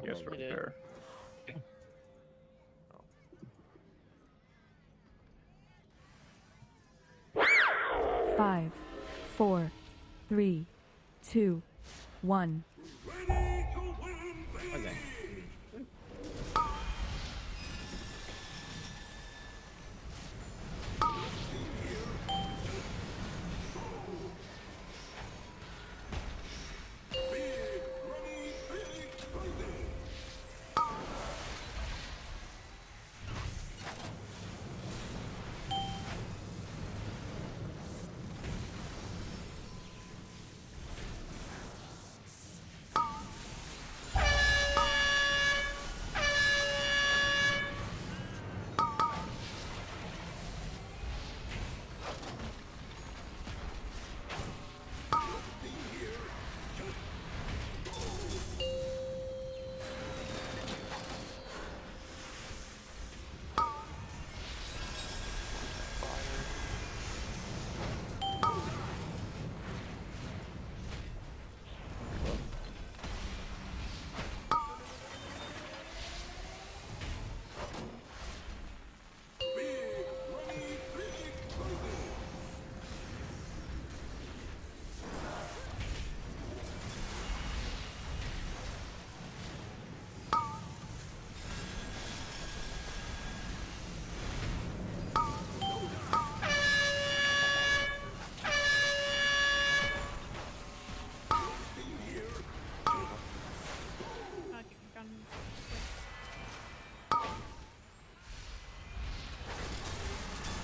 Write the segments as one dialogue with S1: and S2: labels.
S1: guess right
S2: did.
S1: there.
S3: Five, 4, 3, 2, 1.
S2: Okay.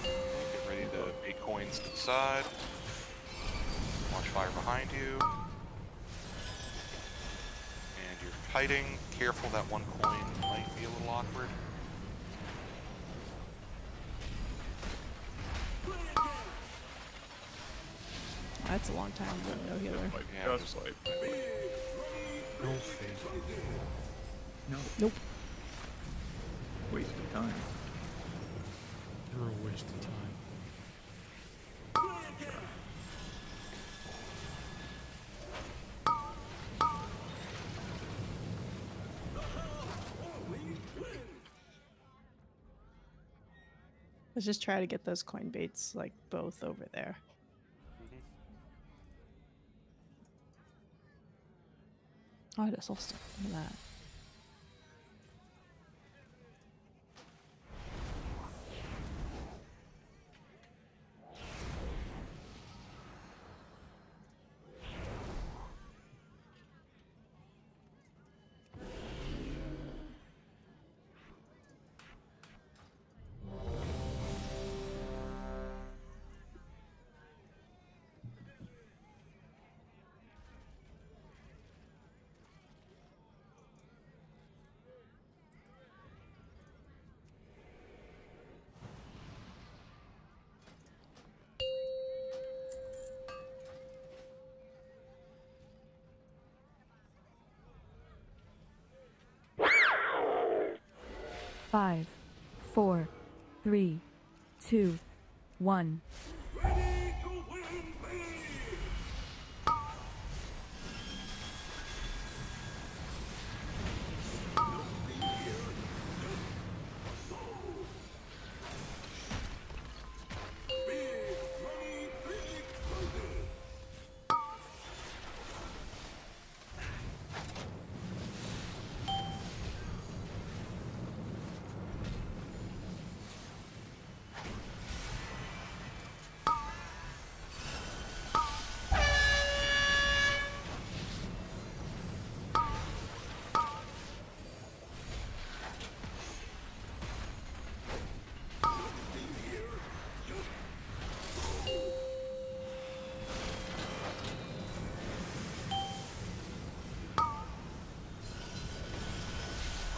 S4: Get ready to pay coins to the side. Watch fire behind you. And you're kiting. Careful, that one coin might be a little awkward.
S5: That's a long time ago, no healer.
S1: Like,
S4: Yeah.
S1: just like,
S6: No faith. No.
S5: Nope.
S1: waste of time.
S6: You're a waste of time.
S5: Let's just try to get those coin baits, like, both over there. Oh, I just lost it. Look at that.
S3: Five, 4, 3, 2, 1.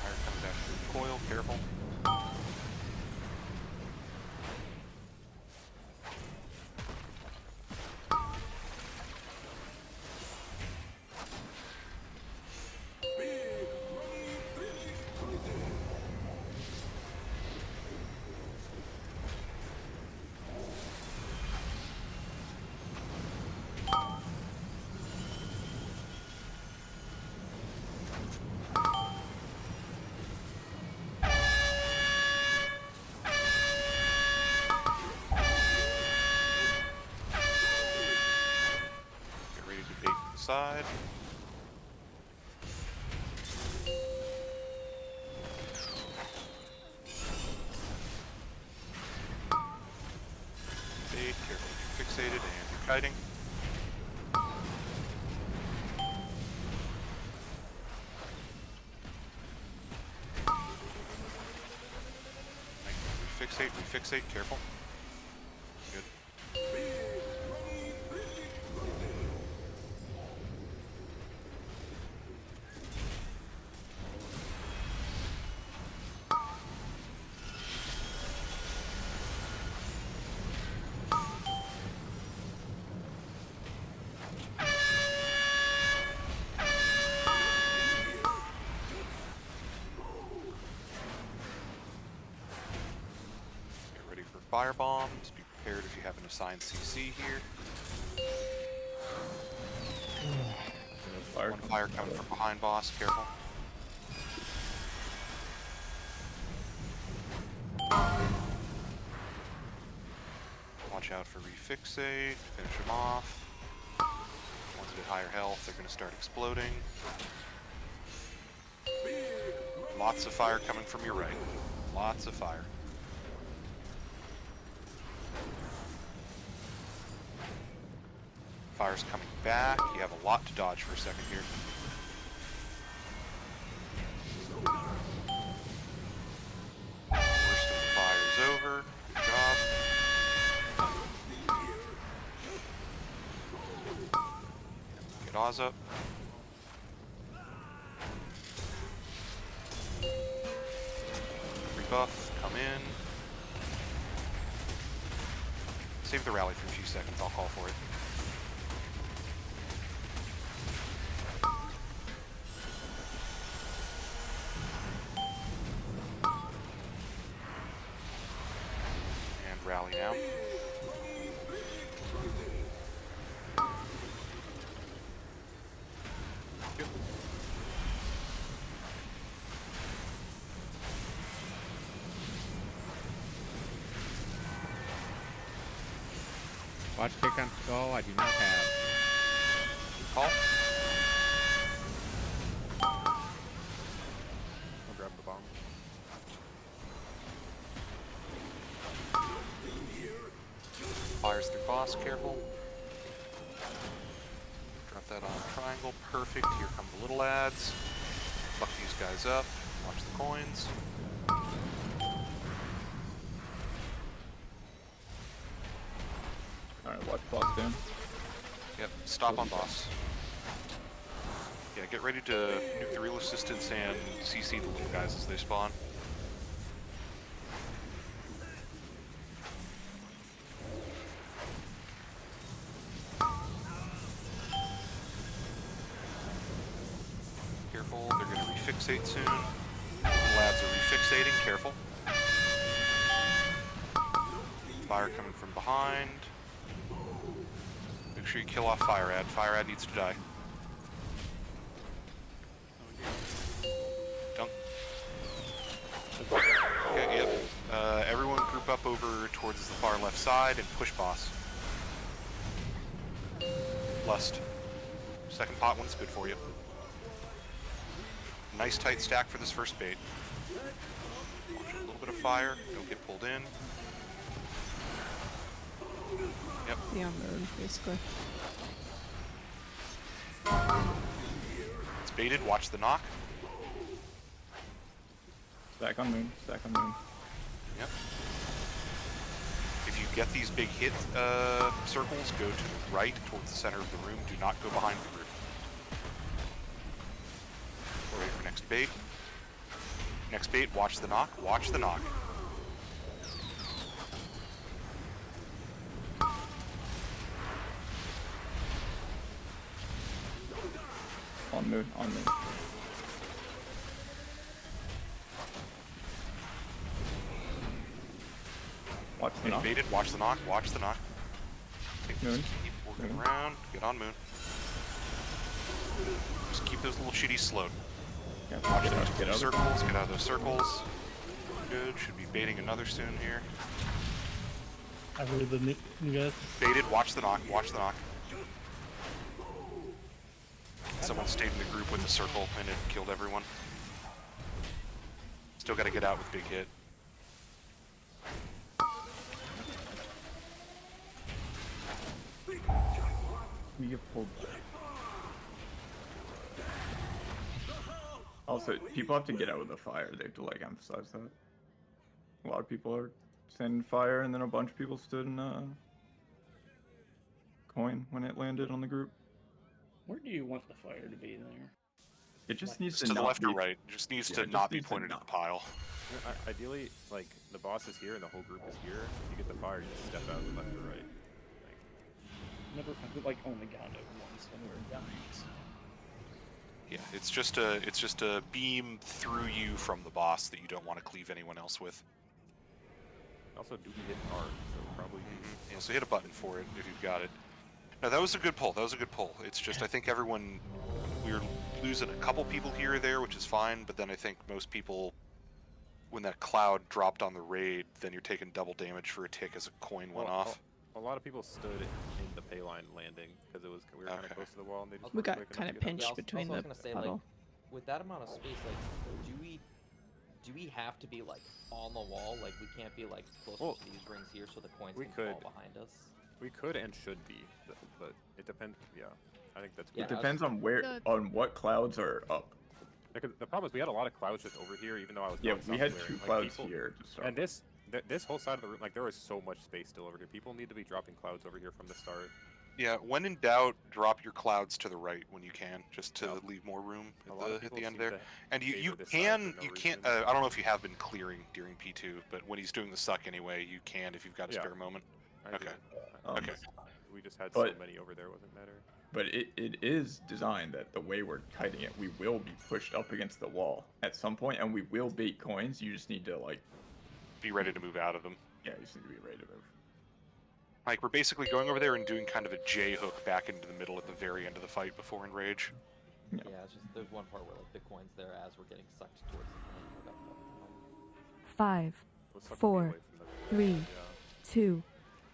S4: Fire coming back through the coil. Careful. side. Bait, careful, you're fixated and you're kiting. Refixate, refixate, careful. Good. Get ready for fire bombs. Be prepared if you have an assigned CC here.
S1: Fire.
S4: One fire coming from behind, boss. Careful. Watch out for refixate. Finish them off. Ones at higher health, they're going to start exploding. Lots of fire coming from your right. Lots of fire. Fire's coming back. You have a lot to dodge for a second here. Worst of the fire is over. Good job. Get Oz up. Rebuff, come in. Save the rally for a few seconds, I'll call for it. And rally now. Good.
S2: Watch kick on skull, I do not have.
S4: Call. I'll grab the bomb. Fires through boss, careful. Drop that on triangle, perfect. Here come the little lads. Fuck these guys up. Watch the coins.
S1: Alright, watch boss down.
S4: Yep, stop on boss. Yeah, get ready to nuke the real assistants and CC the little guys as they spawn. Careful, they're going to refixate soon. The lads are refixating, careful. Fire coming from behind. Make sure you kill off Fire Ad. Fire Ad needs to die. Dunk. Okay, yep. Everyone group up over towards the far left side and push boss. Lust. Second pot one's good for you. Nice tight stack for this first bait. Watch a little bit of fire. Don't get pulled in. Yep.
S5: The unknown, basically.
S4: It's baited. Watch the knock.
S1: Stack on moon. Stack on moon.
S4: Yep. If you get these big hit circles, go to the right towards the center of the room. Do not go behind the group. We're ready for next bait. Next bait, watch the knock. Watch the knock.
S1: On moon. On moon. Watch the knock.
S4: Baited, watch the knock. Watch the knock. Take
S1: Moon.
S4: Keep working
S1: Moon.
S4: around. Get on moon. Just keep those little shitties slowed.
S1: Yeah,
S4: Watch
S1: get
S4: those
S1: out, get out.
S4: circles. Get out of those circles. Good. Should be baiting another soon here.
S7: I heard the new guys.
S4: Baited. Watch the knock. Watch the knock. Someone stayed in the group with the circle and it killed everyone. Still gotta get out with big hit.
S1: We get pulled back. Also, people have to get out of the fire. They have to like emphasize that. A lot of people are standing in fire, and then a bunch of people stood in coin when it landed on the group.
S8: Where do you want the fire to be there?
S1: It just
S8: Like,
S1: needs
S4: Just
S1: to
S4: to the
S1: not
S4: left
S1: be,
S4: or right. It just needs
S1: Yeah,
S4: to
S1: it just
S4: not be
S1: needs to
S4: pointed at
S1: not.
S4: the pile.
S2: Ideally, like, the boss is here and the whole group is here. If you get the fire, you just step out left or right. Like,
S8: I've like only gotten it once when we were dying. So.
S4: Yeah, it's just a beam through you from the boss that you don't want to cleave anyone else with.
S2: also, do be hitting hard, so probably.
S4: Yeah, so hit a button for it if you've got it. No, that was a good pull. That was a good pull. It's just I think everyone, we're losing a couple people here or there, which is fine. But then I think most people, when that cloud dropped on the raid, then you're taking double damage for a tick as a coin went off.
S2: A lot of people stood in the pay line landing because we were kind of close to the wall and they just
S5: We
S2: weren't
S5: got
S2: quick enough
S5: kind
S2: to
S5: of
S2: get up.
S5: pinched between
S9: I was
S5: the
S9: gonna say,
S5: puddle.
S9: like, with that amount of space, like, do we have to be like on the wall? Like, we can't be like closer to these rings here so the coins
S2: we
S9: can
S2: could.
S9: fall behind us.
S2: We could and should be, but it depends. Yeah, I think that's.
S9: Yeah,
S1: it depends on where, on what clouds are up.
S2: The problem is we had a lot of clouds just over here, even though I was.
S1: Yeah,
S2: going
S1: we had
S2: south
S1: 2
S2: there.
S1: clouds
S2: Like,
S1: here to start.
S2: And this whole side of the room, like there was so much space still over here. People need to be dropping clouds over here from the start.
S4: Yeah, when in doubt, drop your clouds to the right when you can, just to leave more room at the end there. And you can, I don't know if you have been clearing during P2, but when he's doing the suck anyway, you can if you've got a spare moment. Okay. Okay.
S2: We just had so many over there, wasn't matter.
S1: But it is designed that the way we're kiting it, we will be pushed up against the wall at some point, and we will bait coins. You just need to, like...
S4: Be ready to move out of them.
S1: Yeah, you just need to be ready to move.
S4: Like, we're basically going over there and doing kind of a J-hook back into the middle at the very end of the fight before Enrage.
S1: Yeah,
S9: it's just there's one part where like the coin's there as we're getting sucked towards the coin.
S3: 5, 4, 3, 2,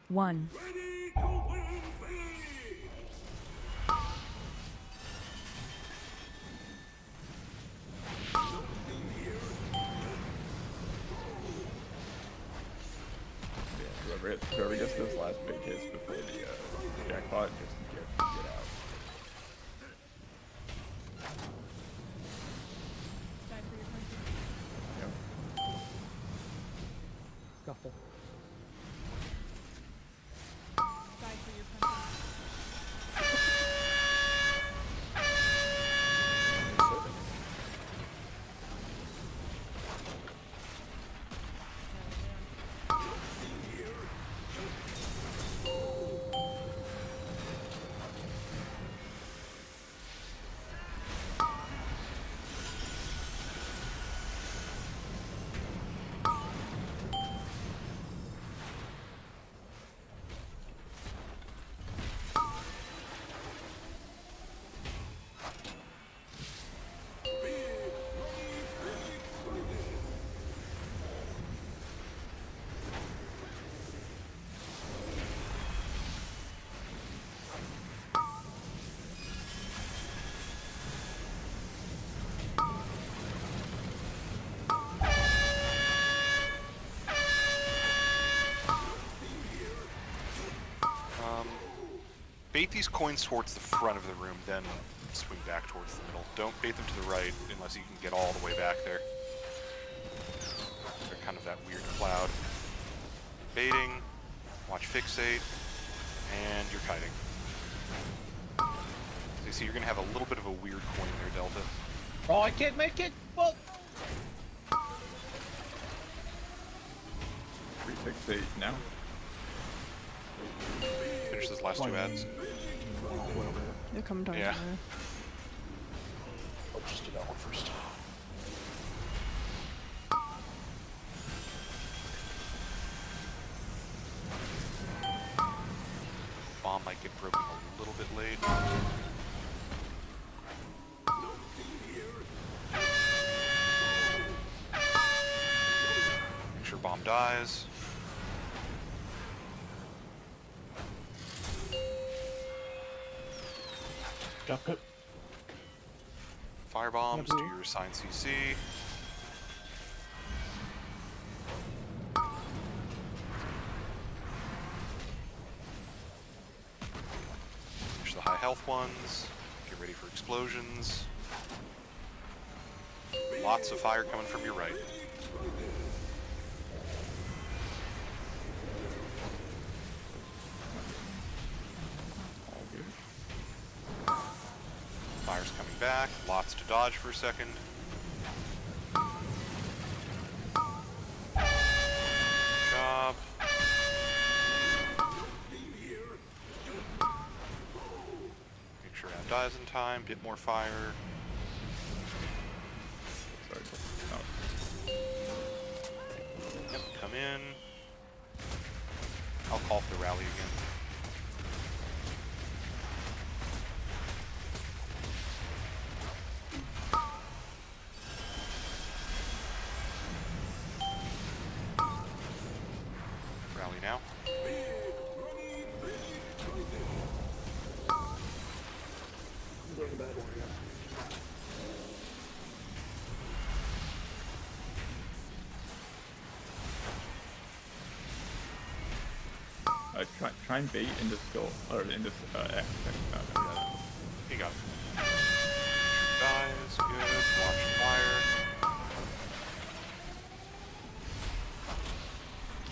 S3: 1.
S1: Whoever gets those last big hits before the jackpot, just get out.
S9: Scuffle.
S4: Bait these coins towards the front of the room, then swing back towards the middle. Don't bait them to the right unless you can get all the way back there. They're kind of that weird cloud. Baiting, watch fixate, and you're kiting. So you see you're going to have a little bit of a weird coin there, Delta.
S8: Oh, I can't make it! Well,
S1: Refixate now.
S4: Finish those last 2 ads.
S5: They're coming down.
S4: Yeah.
S5: There.
S4: I'll just do that one first. Bomb might get broken a little bit late. Make sure bomb dies.
S6: Got pip.
S4: Fire bombs, do your assigned CC. Push the high health ones. Get ready for explosions. Lots of fire coming from your right.
S1: All good.
S4: Fire's coming back. Lots to dodge for a second. Good job. Make sure Ad dies in time. Get more fire.
S1: Sorry. Oh.
S4: Yep, come in. I'll call for the rally again. Rally now.
S1: Try and bait into skill or into X.
S4: You got it. Dies, good. Watch fire.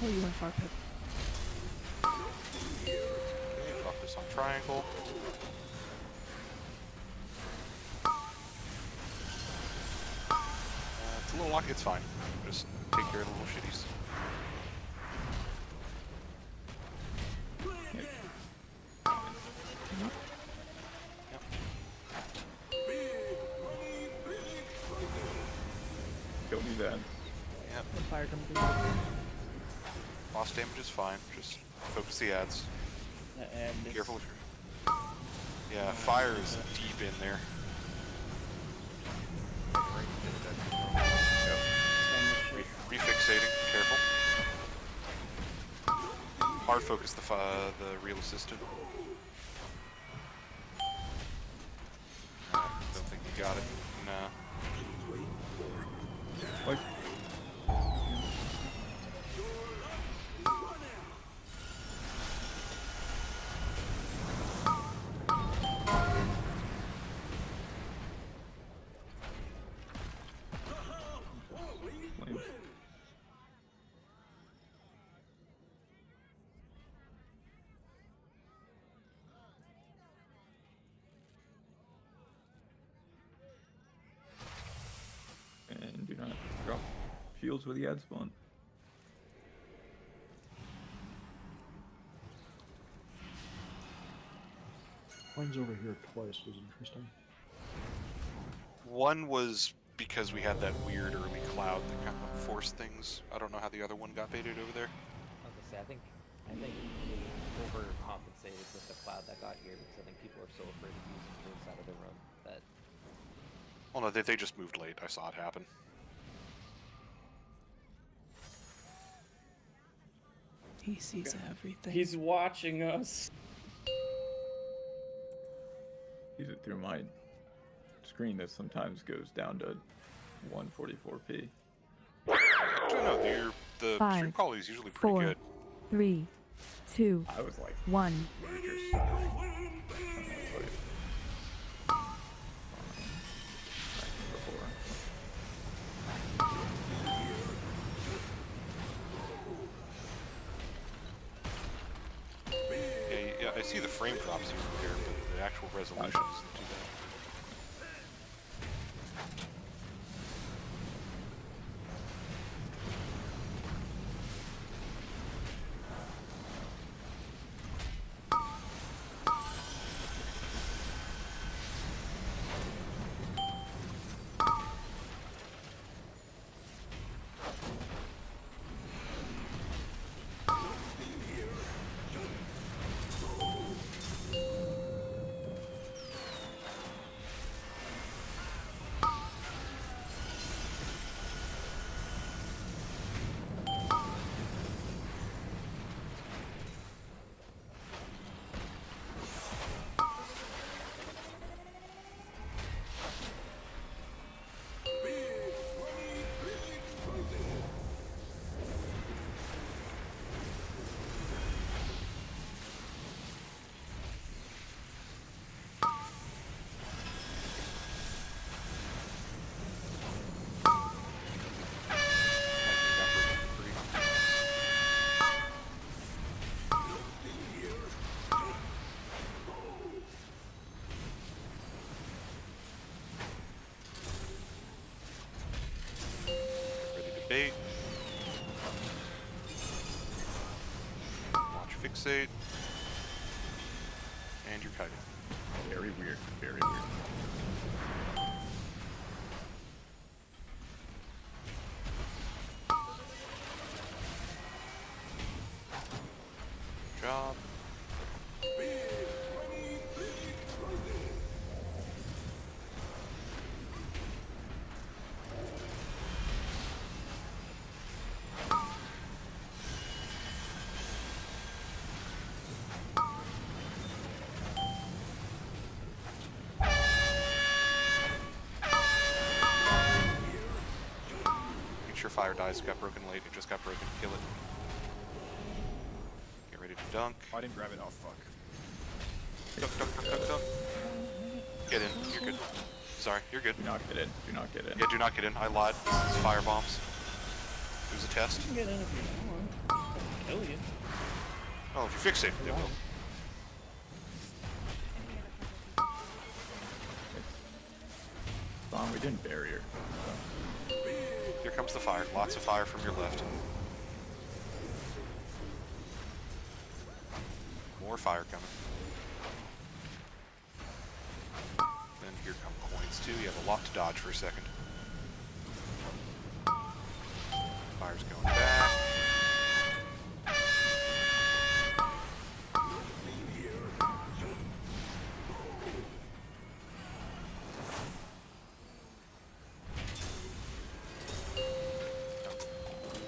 S5: Oh, you went far, Pip.
S4: Okay, drop this on triangle. It's a little locky, it's fine. Just take care of the little shitties. Yep.
S1: Don't do that.
S4: Yep.
S5: The fire comes through.
S4: Lost damage is fine. Just focus the ads.
S8: And
S4: Be careful with your... Yeah, fire is deep in there. Refixating, careful. Hard focus the real assistant. Don't think you got it. Nah.
S1: Like, flames. And do not drop shields with the ad spawn.
S6: Mine's over here twice was interesting.
S4: One was because we had that weird early cloud that kind of forced things. I don't know how the other one got baited over there.
S9: I was gonna say, I think we overcompensated with the cloud that got here because I think people are so afraid of using the inside of the room that
S4: Well, no, they just moved late. I saw it happen.
S5: He sees everything.
S8: he's watching us.
S1: Use it through my screen that sometimes goes down to 144p.
S4: Actually, no, the stream
S3: 5,
S4: quality is usually pretty
S3: 4,
S4: good.
S3: 3, 2,
S1: I was like,
S3: 1.
S1: major stuttering. Before.
S4: Yeah, I see the frame drops here and there, but the actual resolution isn't too bad. fixate. And you're kiting.
S1: Very weird. Very weird.
S4: Job. Make sure fire dies. It got broken late. It just got broken. Kill it. Get ready to dunk.
S2: Oh, I didn't grab it. Oh fuck.
S4: Dunk, dunk, dunk, dunk, dunk. Get in. You're good. Sorry, you're good.
S1: Do not get in. Do not get in.
S4: Yeah, do not get in. I lied. This is fire bombs. It was a test.
S8: You can get in if you want. Kill you.
S4: Oh, if you fixate, it will.
S1: We didn't barrier. So.
S4: Here comes the fire. Lots of fire from your left. More fire coming. Then here come coins too. You have a lot to dodge for a second. Fire's going back.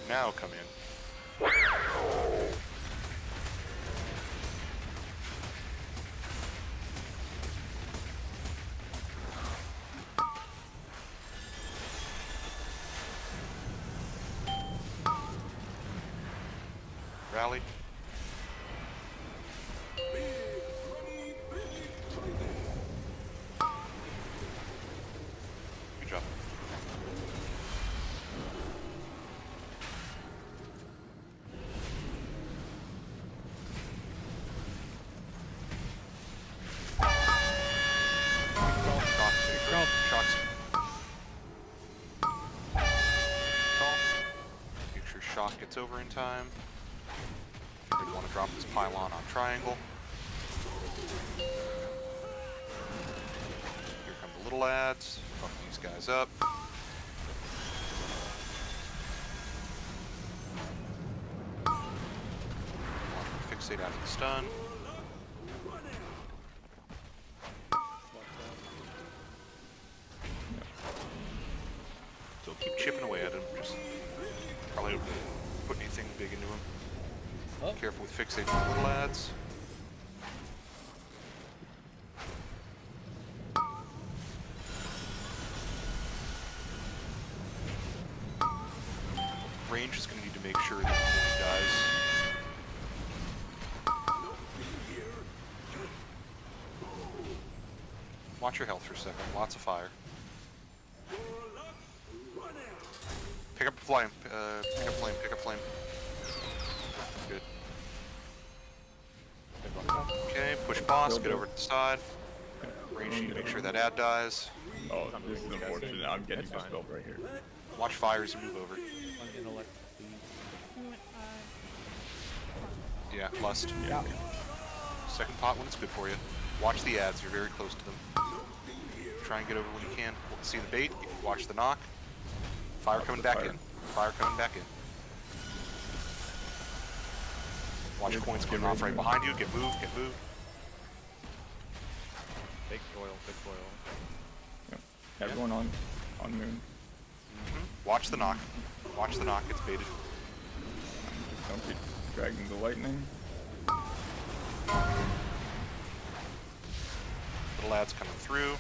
S4: Now come in. Rally. Good job. Shots. Call. Make sure shock gets over in time. We want to drop this pylon on triangle. Here come the little lads. Fuck these guys up. Fixate after the stun. So keep chipping away at him. Just probably don't put anything big into him.
S8: Oh.
S4: Careful with fixating the little lads. Range is going to need to make sure that the coin dies. Watch your health for a second. Lots of fire. Pick up flame. Pick up flame. Pick up flame. Good. Okay, push boss. Get over to the side. Range you to make sure that ad dies.
S1: Oh, this is unfortunate. I'm getting
S2: It's
S1: this
S2: fine.
S1: built right here.
S4: Watch fire as you move over.
S8: On intellect, please.
S4: Yeah, lust.
S6: Yeah.
S4: Second pot when it's good for you. Watch the ads. You're very close to them. Try and get over when you can. See the bait. Watch the knock. Fire
S1: Watch
S4: coming
S1: the
S4: back
S1: fire.
S4: in. Fire coming back in. Watch
S1: Get-
S4: coins
S1: get
S4: going
S1: ready
S4: off
S1: to
S4: right
S1: move.
S4: behind you. Get moved. Get moved.
S2: Big oil, big oil.
S1: Yep. Everyone on moon.
S4: Watch the knock. Watch the knock. It's baited.
S1: Just don't get dragged into lightning.
S4: The lads coming through.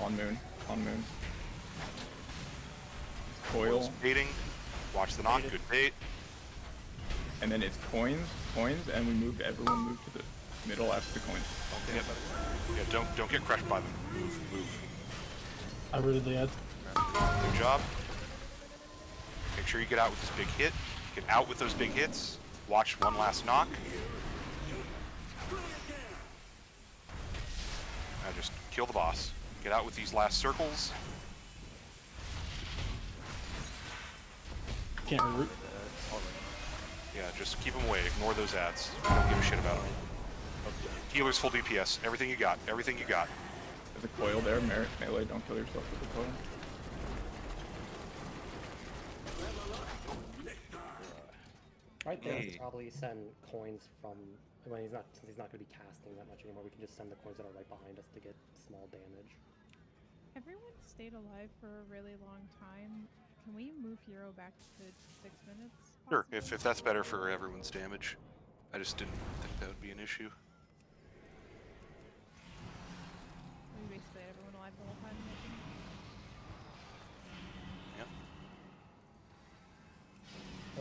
S1: On moon. On moon.
S4: Coils
S1: Coil.
S4: baiting. Watch the knock.
S8: Baited.
S4: Good bait.
S1: And then it's coins, and we move. Everyone move to the middle after the coins.
S4: Yep. Yeah, don't get crushed by them. Move, move.
S7: I rooted the ads.
S4: Good job. Make sure you get out with this big hit. Get out with those big hits. Watch one last knock. Now just kill the boss. Get out with these last circles.
S7: Can't root.
S4: Yeah, just keep them away. Ignore those ads. We don't give a shit about them. Healers full DPS. Everything you got. Everything you got.
S1: There's a coil there. Melee, don't kill yourself with the coil.
S10: Right there,
S4: Hey.
S10: probably send coins from when he's not, since he's not going to be casting that much anymore. We can just send the coins that are right behind us to get small damage.
S11: Everyone stayed alive for a really long time. Can we move hero back to 6 minutes?
S4: Sure,
S11: possibly?
S4: if that's better for everyone's damage. I just didn't think that would be an issue.
S11: We basically had everyone alive the whole time. I think.
S4: Yep.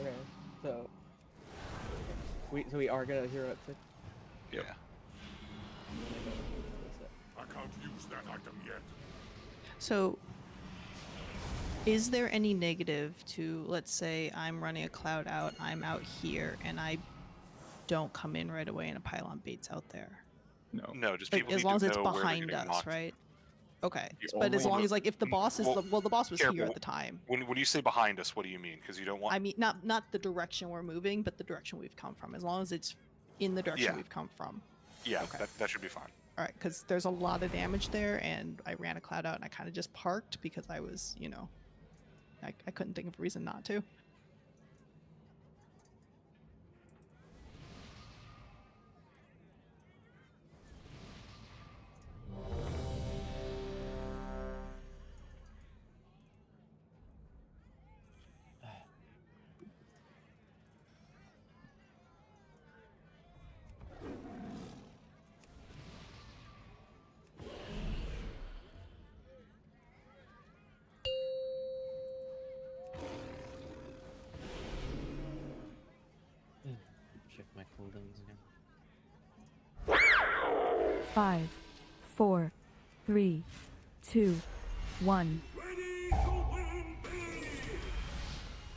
S12: Okay, so we are gonna hero at 6.
S1: Yep.
S4: Yeah.
S13: I can't use that item yet.
S5: So, is there any negative to, let's say I'm running a cloud out, I'm out here, and I don't come in right away and a pylon bait's out there?
S1: No.
S4: No, just
S5: Like,
S4: people
S5: as
S4: need
S5: long
S4: to
S5: as it's
S4: know where they're
S5: behind
S4: getting
S5: us,
S4: knocked.
S5: right? Okay.
S1: The
S5: But as
S1: only-
S5: long as, like, if the boss is,
S4: Well,
S5: the boss was here
S4: careful.
S5: at the time.
S4: When you say behind us, what do you mean? Because you don't want.
S5: I mean, not the direction we're moving, but the direction we've come from. As long as it's in the direction
S4: Yeah.
S5: we've come from.
S4: Yeah,
S5: Okay.
S4: that should be fine.
S5: All right, because there's a lot of damage there, and I ran a cloud out, and I kind of just parked because I was, you know, I couldn't think of a reason not to.
S8: Check my cooldowns again.
S3: 5, 4, 3, 2, 1.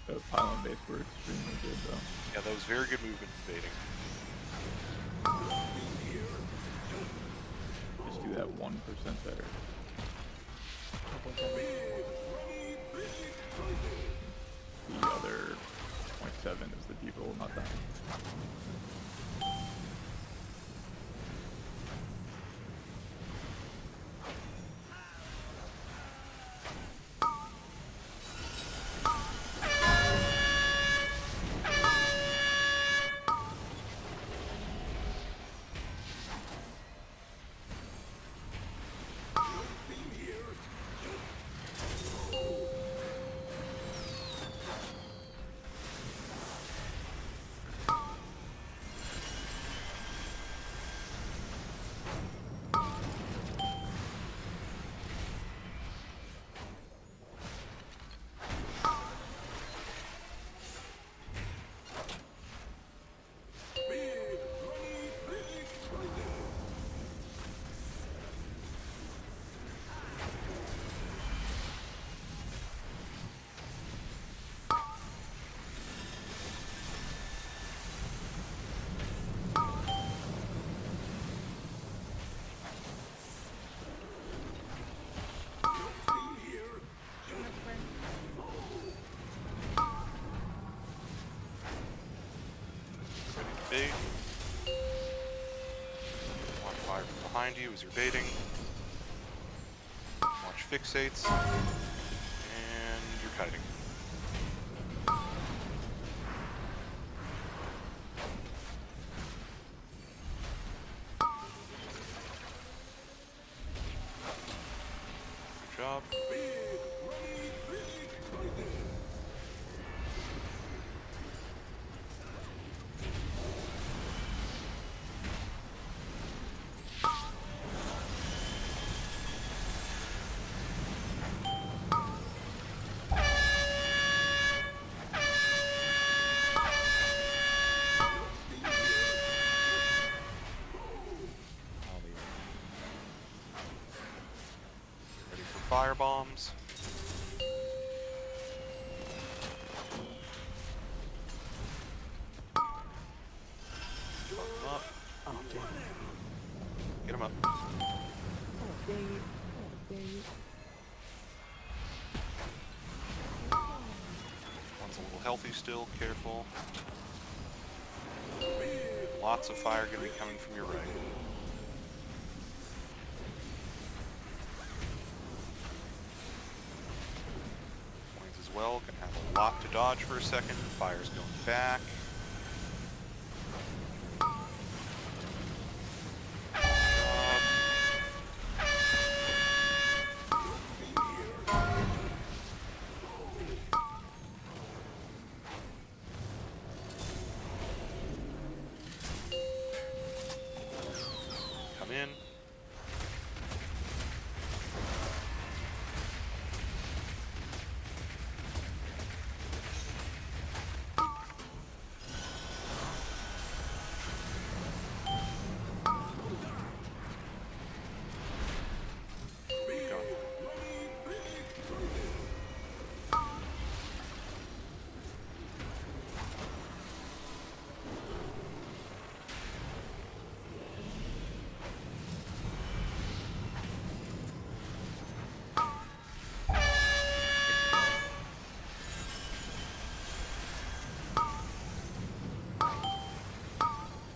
S1: The pylon base were extremely good though.
S4: Yeah, that was very good movement invading.
S1: Just do that 1% better. The other 0.7 is the deep roll, not that.
S4: Bait. Watch fire from behind you as you're baiting. Watch fixates. And you're kiting. Good job. Ready for fire bombs. Fuck 'em up.
S12: Oh, damn it.
S4: Get him up.
S12: Oh, dang it. Oh, dang it.
S4: One's a little healthy still, careful. Lots of fire going to be coming from your right. Points as well. Going to have a lot to dodge for a second. Fire's going back. Come in. Go.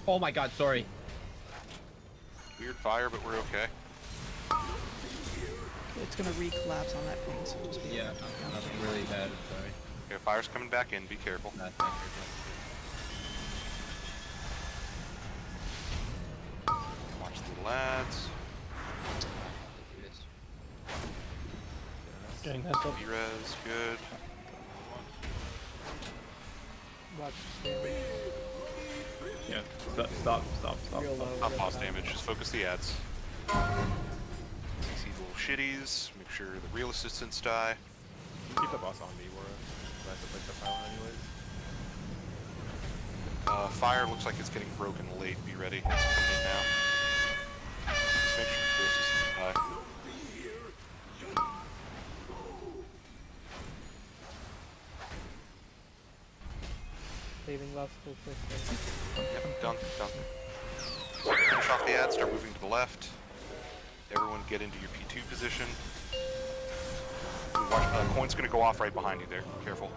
S8: Oh my god, sorry.
S4: Weird fire, but we're okay.
S5: It's gonna re-collapse on that ping, so just be
S8: Yeah, nothing really bad, sorry.
S4: Okay, fire's coming back in. Be careful.
S8: Not that
S4: Watch the lads.
S7: Getting messed up.
S4: B-res, good.
S12: Watch.
S1: Yeah. Stop.
S12: Real low.
S4: Not
S12: real
S4: boss
S12: high.
S4: damage, just focus the ads. CC the little shitties, make sure the real assistants die.
S2: Keep the boss on me, Wara. I have to break the pylon anyways.
S4: Fire looks like it's getting broken late, be ready. It's coming in now. Just make sure the real assistants die.
S12: Saving last full first.
S4: Yep, dunk. Finish off the ad, start moving to the left. Everyone get into your P2 position. Watch, coin's gonna go off right behind you there. Careful.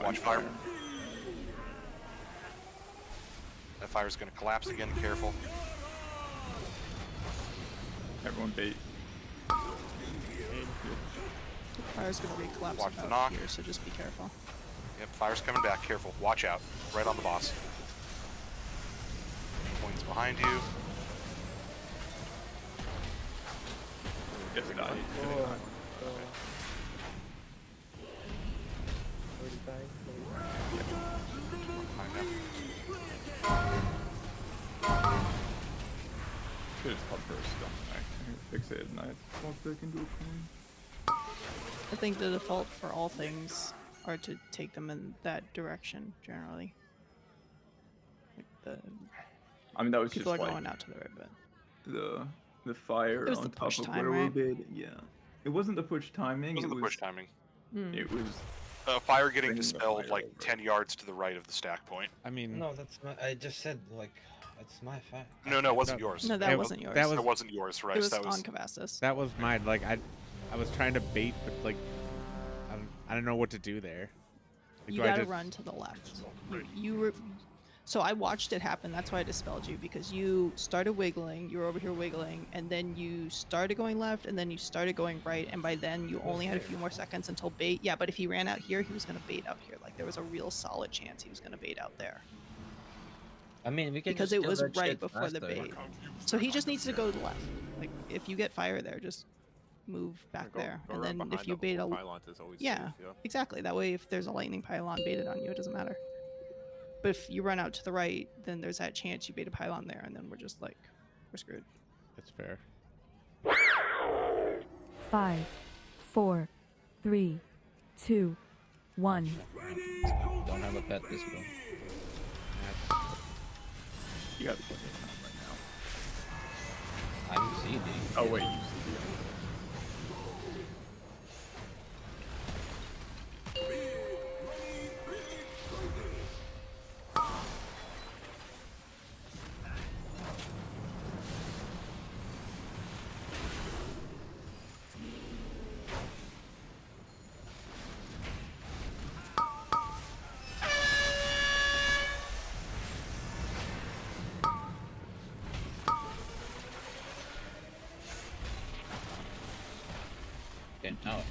S4: Watch fire. That fire's gonna collapse again, careful.
S1: Everyone bait.
S5: Fire's gonna re-collapse
S4: Watch the
S5: about
S4: knock.
S5: here, so just be careful.
S4: Yep, fire's coming back, careful. Watch out. Right on the boss. Coin's behind you.
S1: Just died.
S4: Behind them.
S1: Should have called for a stun. I fixated and I walked back into a coin.
S5: I think the default for all things are to take them in that direction, generally. Like
S1: I mean, that was
S5: people
S1: just
S5: are
S1: like
S5: going out to the right, but
S1: the fire
S5: It was
S1: on
S5: the
S1: top
S5: push
S1: of
S5: time,
S1: where
S5: right?
S1: we're baiting. Yeah. It wasn't the push timing.
S4: Wasn't
S1: it
S4: the
S1: was
S4: push timing.
S1: It was
S4: Fire getting
S1: bringing the
S4: dispelled
S1: fire
S4: like
S1: over.
S4: 10 yards to the right of the stack point.
S8: I mean,
S14: No, that's not. I just said like it's my fact.
S4: No, it wasn't yours.
S5: no, that wasn't yours.
S4: That wasn't yours, right?
S5: it was
S4: that was
S5: on Cavastus.
S15: That was mine. Like I was trying to bait, but like I don't know what to do there. Like,
S5: You
S15: do I
S5: gotta
S15: just-
S5: run to the left. You were. So I watched it happen. That's why I dispelled you, because you started wiggling. You were over here wiggling, and then you started going left, and then you started going right, and by then you only had a few more seconds until bait. Yeah, but if he ran out here, he was gonna bait out here. Like there was a real solid chance he was gonna bait out there.
S14: I mean, we can
S5: Because
S14: just
S5: it
S14: kill
S5: was
S14: that
S5: right
S14: shit
S5: before the
S14: faster.
S5: bait. So he just needs to go to the left. Like if you get fire there, just move back there,
S2: Go
S5: and
S2: around
S5: then if
S2: behind
S5: you
S2: the
S5: bait
S2: whole
S5: a
S2: pylon is always
S5: yeah,
S2: safe,
S5: exactly. That way, if there's a lightning pylon baited on you, it doesn't matter. But if you run out to the right, then there's that chance you bait a pylon there, and then we're just like, we're screwed.
S15: That's fair.
S3: 5, 4, 3, 2, 1.
S14: Don't have a pet this go.
S1: you got to put it on right now.
S14: I'm CD.
S1: Oh wait, you see the
S14: Okay, now.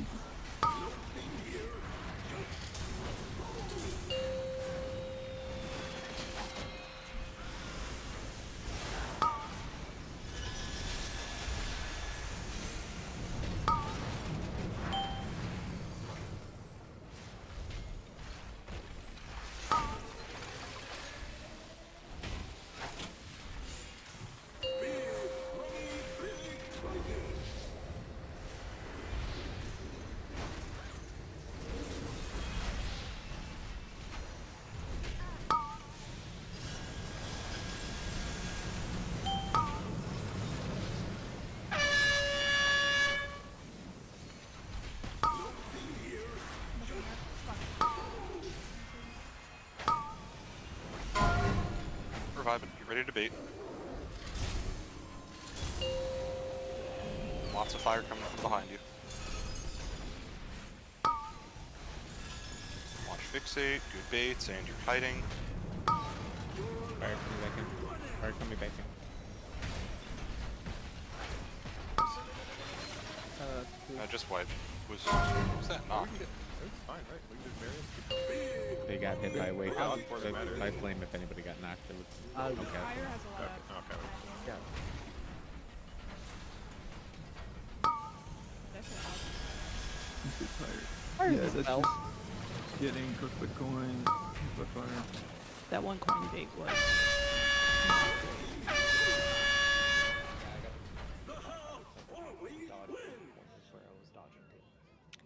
S4: Reviving. Get ready to bait. Lots of fire coming from behind you. Watch fixate, good baits, and you're kiting.
S15: Fire coming back in. Fire coming back in.
S4: Just wipe. Was that knock?
S2: It's fine, right? We can just bury him.
S15: They got hit by wake
S2: Well, before that matters.
S15: by flame. If anybody got knocked, it was okay.
S11: Fire has a lot of.
S2: Okay.
S12: Yeah.
S11: That's
S5: Fire
S1: Yeah,
S5: is a
S1: that's
S5: spell.
S1: just getting cooked with coins, cooked with fire.
S5: That one coin bait was.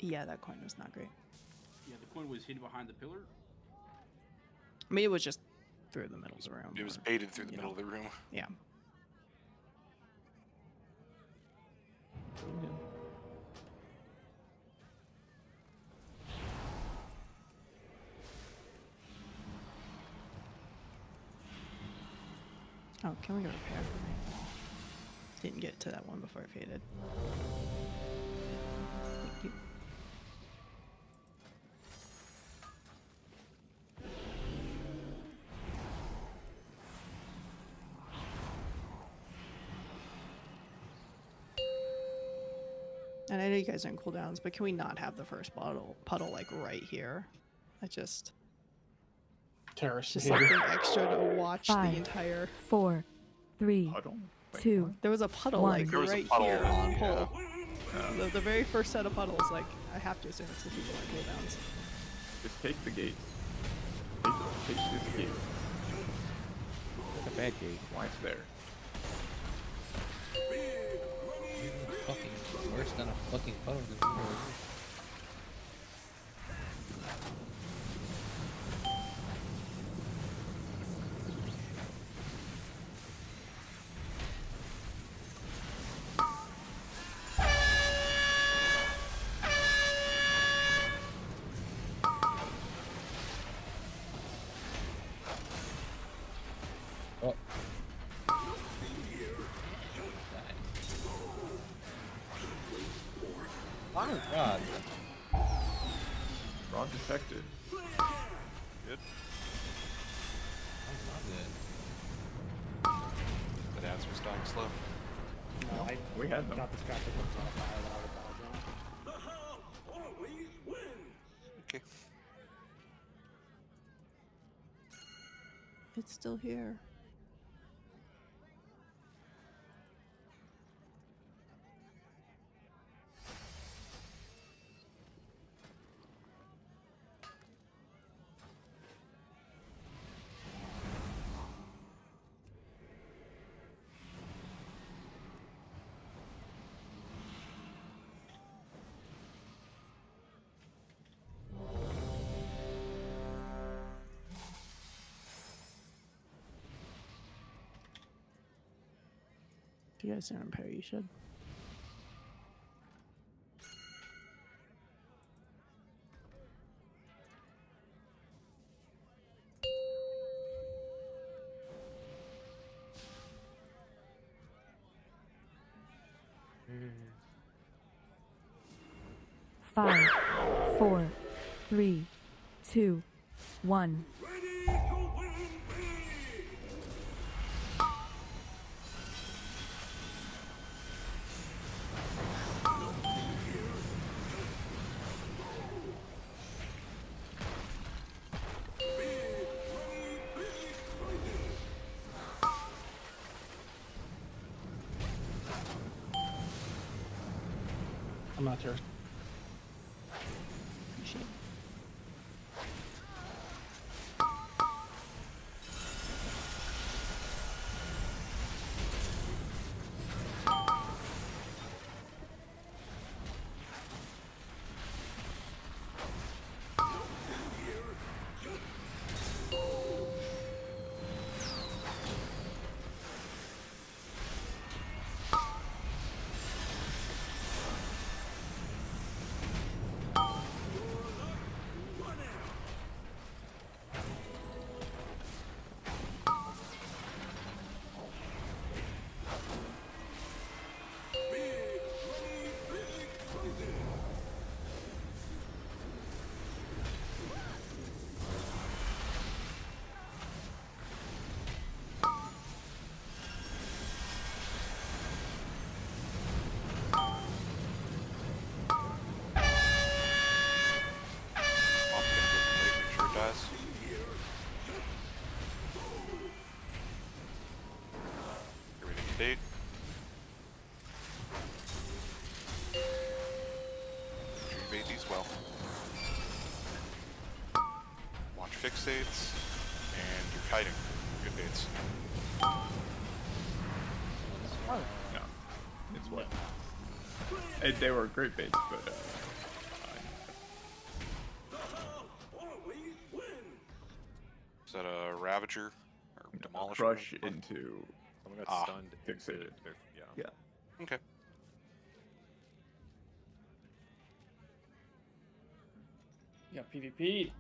S5: Yeah, that coin was not great.
S16: Yeah, the coin was hidden behind the pillar.
S5: I mean, it was just through the middle of the room.
S4: It was baited through the middle of the room.
S5: Yeah. Oh, can we go repair for me? Didn't get to that one before it faded. Thank you. And I know you guys are in cooldowns, but can we not have the first puddle like right here? I just
S7: Terrace.
S5: just something extra to watch the
S3: 5,
S5: entire
S3: 4, 3,
S1: Puddle? Wait,
S3: 2,
S5: There was a puddle
S3: 1.
S5: like
S4: There was a
S5: right
S4: puddle,
S5: here on
S4: yeah.
S5: pole. The very first set of puddles, like I have to assume it's the people on cooldowns.
S1: Just take the gate. Take this gate.
S15: It's a bad gate.
S1: Why it's there?
S14: Fucking worse than a fucking puddle. Oh. Oh god.
S1: Rod detected.
S4: Good.
S14: That's not good.
S4: The ads was dying slow.
S10: No, I
S1: We had them.
S10: got distracted with the fire while I was dodging.
S4: Okay.
S5: It's still here. If you guys didn't repair, you should.
S3: Five, 4, 3, 2, 1.
S7: I'm not Terrace.
S5: Appreciate it.
S4: Mom's gonna go complete, make sure it dies. Get ready to bait. Make sure you bait these well. Watch fixates, and you're kiting. Good baits.
S1: No, it's what. They were great baits, but
S4: Is that a Ravager? Or Demolisher?
S1: crush into.
S2: Someone got
S4: Ah,
S2: stunned.
S1: fixated.
S2: Yeah.
S1: Yeah.
S4: Okay.
S7: You got PvP.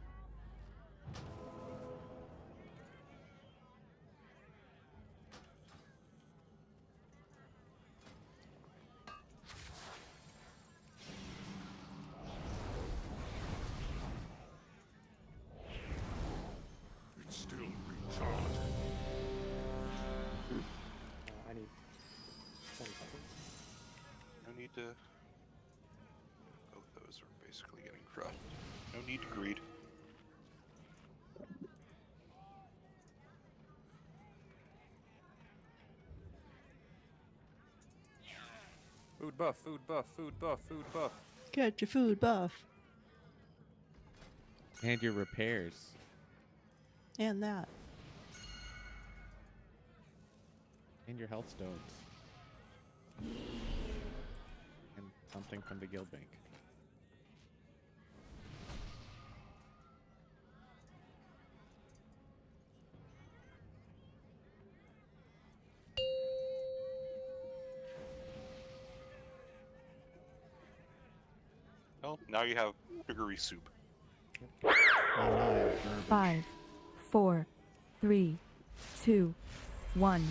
S13: It's still recharged.
S10: I need 20 seconds.
S4: No need to... Both those are basically getting crushed. No need to greed.
S2: Food buff, food buff, food buff, food buff.
S5: Get your food buff.
S15: And your repairs.
S5: And that.
S15: And your health stones. And something from the guild bank.
S4: Well, now you have sugary soup.
S6: Oh,
S3: 5, 4, 3, 2, 1.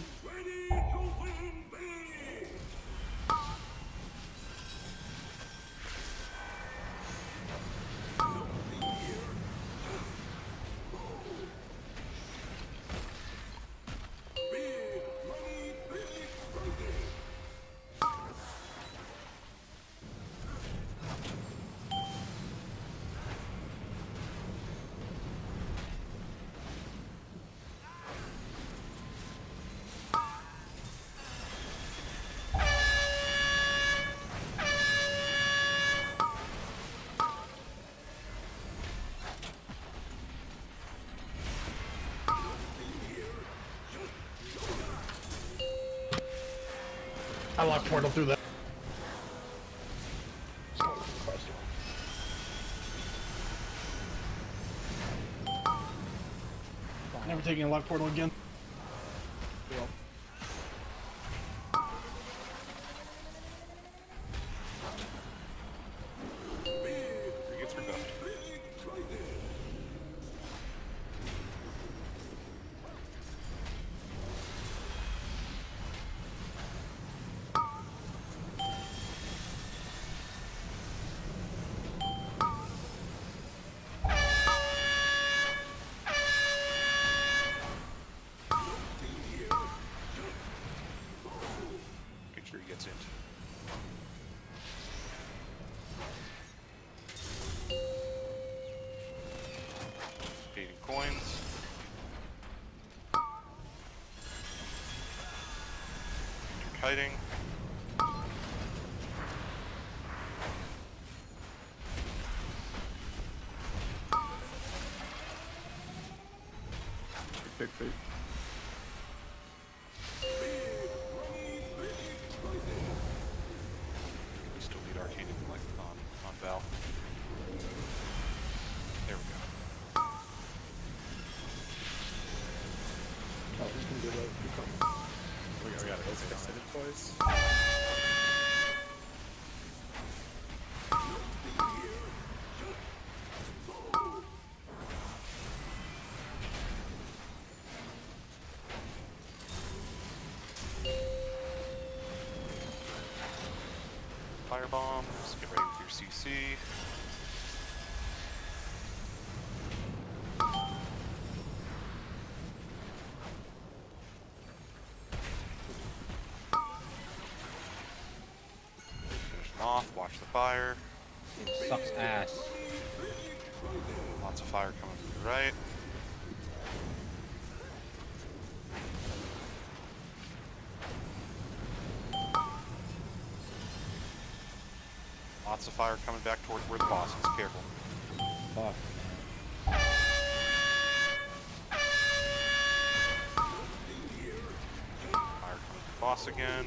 S7: I locked portal through that. Never taking a lock portal again.
S4: He gets rebuffed. Make sure he gets into. Dating coins. You're kiting.
S1: fixate.
S4: We still need Arcane Intellect on Val. There we go.
S6: Oh, we can do that.
S2: We got it. It's fixed twice.
S4: Firebombs, get ready with your CC. Finish them off, watch the fire.
S14: It sucks ass.
S4: Lots of fire coming from the right. Lots of fire coming back toward where the boss is. Careful.
S14: Fuck.
S4: Fire coming from the boss again.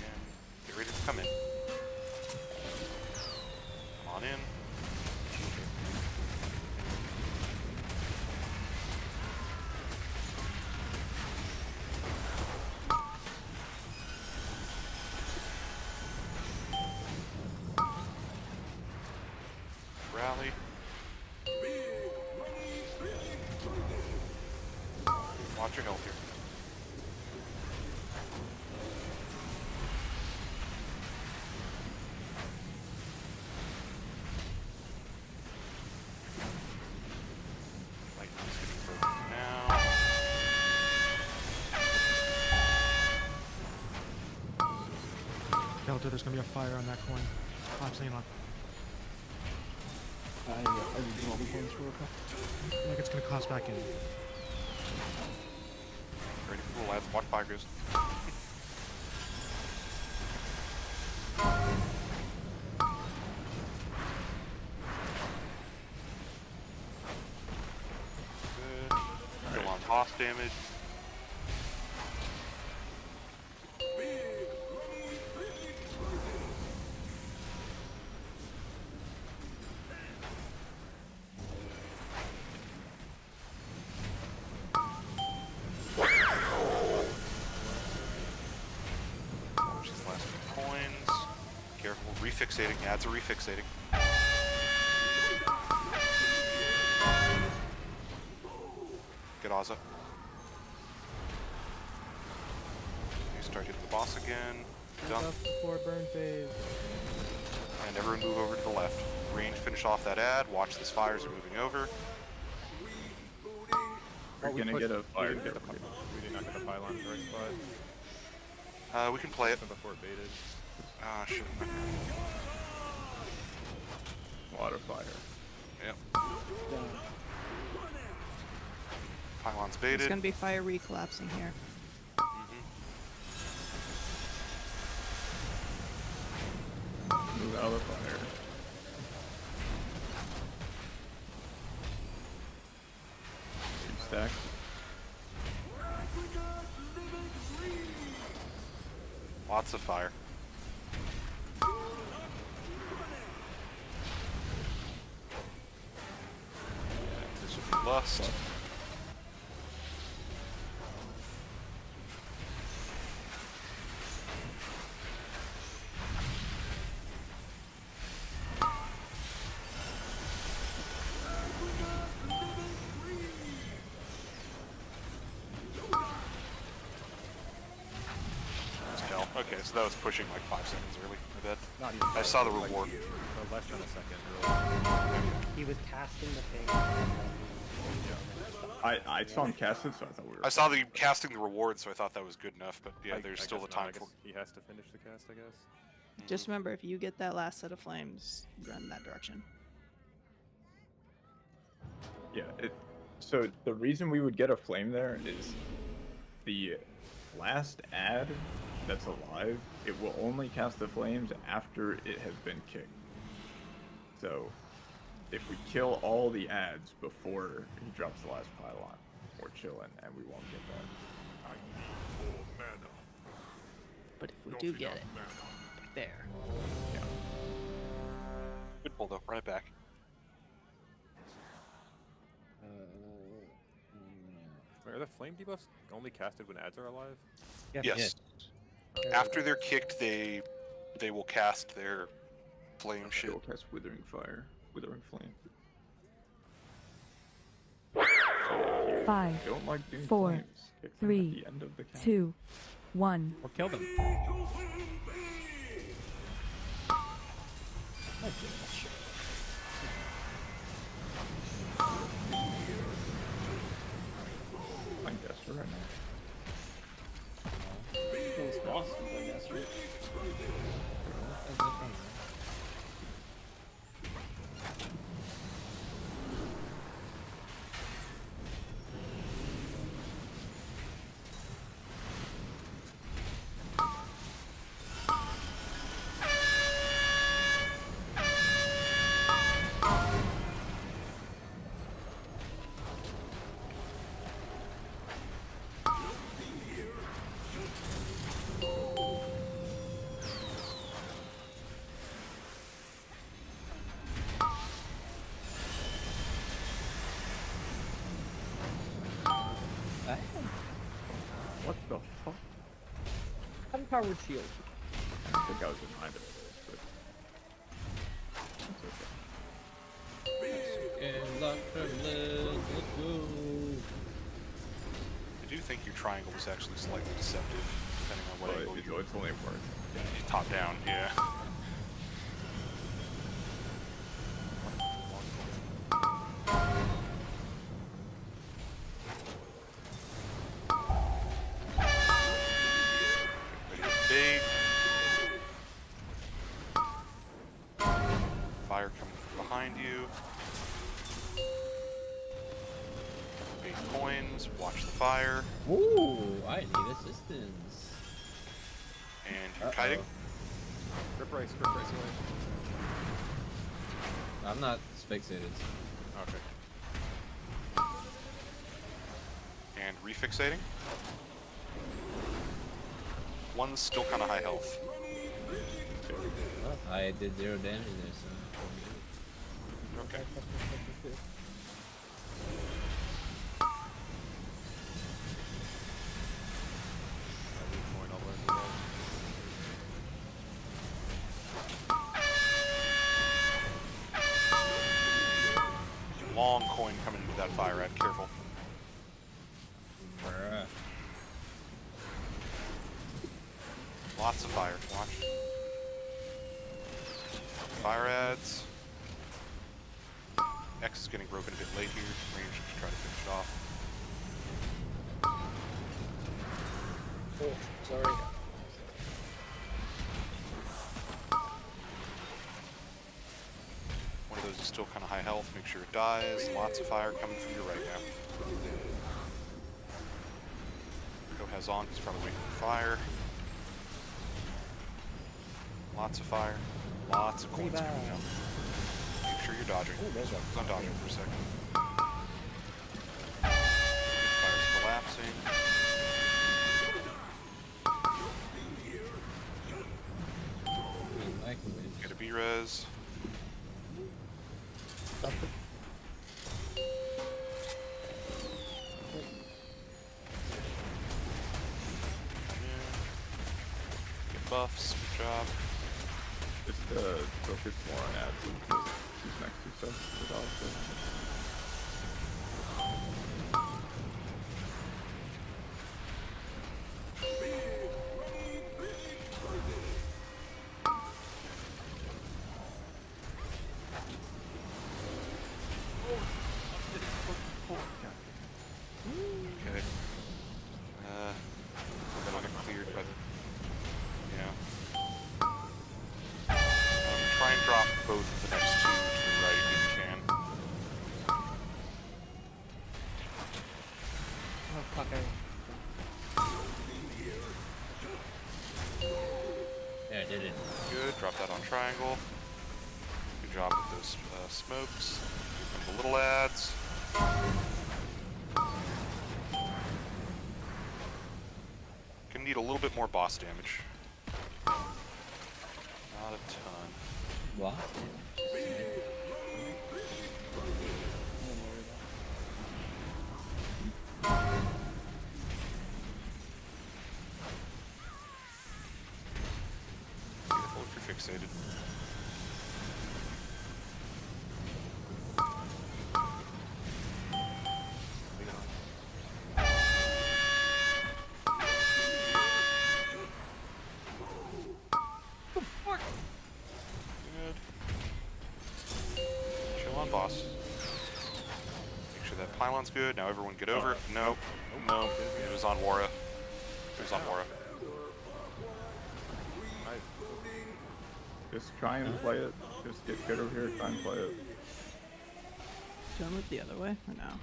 S4: And get ready to come in. Come on in. Rally. Watch your health here. Lightning's getting broken now.
S6: Delta, there's gonna be a fire on that coin. I'm saying on. I do all the coins real quick. Like it's gonna cost back in.
S4: Ready for the lads. Watch fire goes. Good. Still on boss damage. Watch these last few coins. Careful, refixating. Ads are refixating. Get Ozza. You start hitting the boss again. Done.
S12: Before burn phase.
S4: And everyone move over to the left. Range finish off that ad. Watch these fires are moving over.
S1: We're gonna get a fire
S2: We
S1: hit.
S2: did not get the pylon in the right spot.
S4: We can play it.
S2: Before it baited.
S4: Ah, shit.
S1: Water fire.
S4: Yep. Pylon's
S5: It's
S4: baited.
S5: gonna be fire recollapsing here.
S1: Move out of fire. Stack.
S4: Lots of fire. And this will be lust. Hell. Okay, so that was pushing like 5 seconds early. I bet.
S2: Not even
S4: I saw the reward.
S2: Less than a second early.
S10: He was casting the thing. And then
S1: I saw him cast it, so I thought we were.
S4: I saw the casting the reward, so I thought that was good enough. But yeah,
S2: I
S4: there's
S2: guess
S4: still the
S2: not. I
S4: time
S2: guess
S4: for.
S2: he has to finish the cast, I guess.
S5: Just remember, if you get that last set of flames, run that direction.
S1: Yeah. So the reason we would get a flame there is the last ad that's alive. It will only cast the flames after it has been kicked. So if we kill all the adds before he drops the last pylon, we're chilling and we won't get that.
S13: I need more mana.
S5: But if we
S13: Not
S5: do
S13: enough
S5: get it,
S13: mana.
S5: there.
S1: Yeah.
S4: Good pull though. Run it back.
S2: Wait, are the flame debuffs only casted when ads are alive?
S4: Yes. After they're kicked, they will cast their flame shit.
S1: They'll cast Withering Fire, Withering Flame.
S3: 5,
S1: Don't like doing
S3: 4,
S1: flames. Kick them at
S3: 3,
S1: the end of the count.
S3: 2, 1.
S15: Or kill them.
S1: Playing Destro right now.
S7: Those bosses playing Astro.
S1: What the fuck?
S12: Unpowered shield.
S1: I think I was reminded of this, but it's okay.
S14: And luck privilege, let's go.
S4: I do think your triangle was actually slightly deceptive, depending on what
S1: Well,
S4: angle you
S1: it's only worth.
S4: top down. Yeah. Bait. Fire coming from behind you. Bait coins. Watch the fire.
S14: Ooh, I need assistance.
S4: And you're kiting.
S2: Grip race away.
S14: I'm not fixated.
S2: Okay.
S4: And refixating. One's still kind of high health.
S14: Well, I did 0 damage there, so.
S4: Okay.
S2: Going all the way to the wall.
S4: Long coin coming into that fire ad. Careful.
S14: Bruh.
S4: Lots of fire. Watch. Fire ads. X is getting broken a bit late here. Range to try to finish it off.
S12: Oh, sorry.
S4: One of those is still kind of high health. Make sure it dies. Lots of fire coming from your right now. Go has on. He's probably waiting for fire. Lots of fire. Lots of coins coming out. Make sure you're dodging. Focus on dodging for a second. Fire's collapsing. Get a B-res. Get buffs. Good job.
S1: Just focus more on ads and these next two stuff without
S4: Okay. That'll get cleared, but yeah. Try and drop both of the next two to the right if you can.
S12: Oh, fuck,
S14: Yeah, I did it.
S4: Good. Drop that on triangle. Good job with those smokes. And the little ads. Gonna need a little bit more boss damage. Not a ton.
S14: What?
S4: Careful if you're fixated. Good. Chill on boss. Make sure that pylon's good. Now everyone get over it. Nope. No. It was on Wara. It was on Wara.
S1: Just try and play it. Just get good over here, try and play it.
S5: Do I move the other way or no?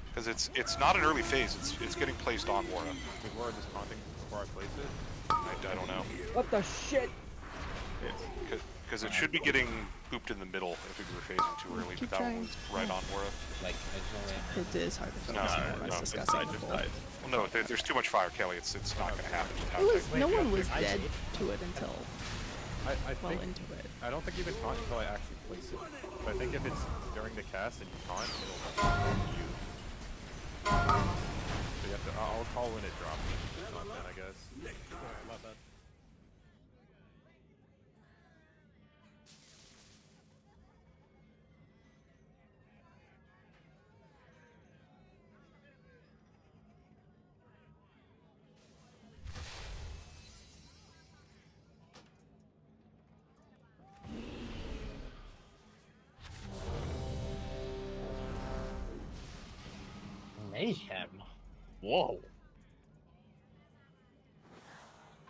S4: Because it's not an early phase. It's getting placed on Wara.
S2: Is Wara just taunting before I place it?
S4: I don't know.
S12: What the shit?
S4: Because it should be getting pooped in the middle if we were phasing too early, but that one was right on Wara.
S14: Like,
S5: It is hard to
S4: No,
S5: focus on
S4: no,
S5: what I was
S4: it's
S5: discussing
S1: just
S5: before.
S1: died.
S4: Well, no, there's too much fire, Kelly. It's not going to happen without
S5: It was,
S4: technique.
S5: no one was dead to it until
S2: I
S5: well
S2: think
S5: into it.
S2: I don't think you can taunt until I actually place it. But I think if it's during the cast and you taunt, it'll taunt you. So you have to. I'll call when it drops. Taunt then, I guess.
S6: My bad.
S14: Mayhem. Whoa.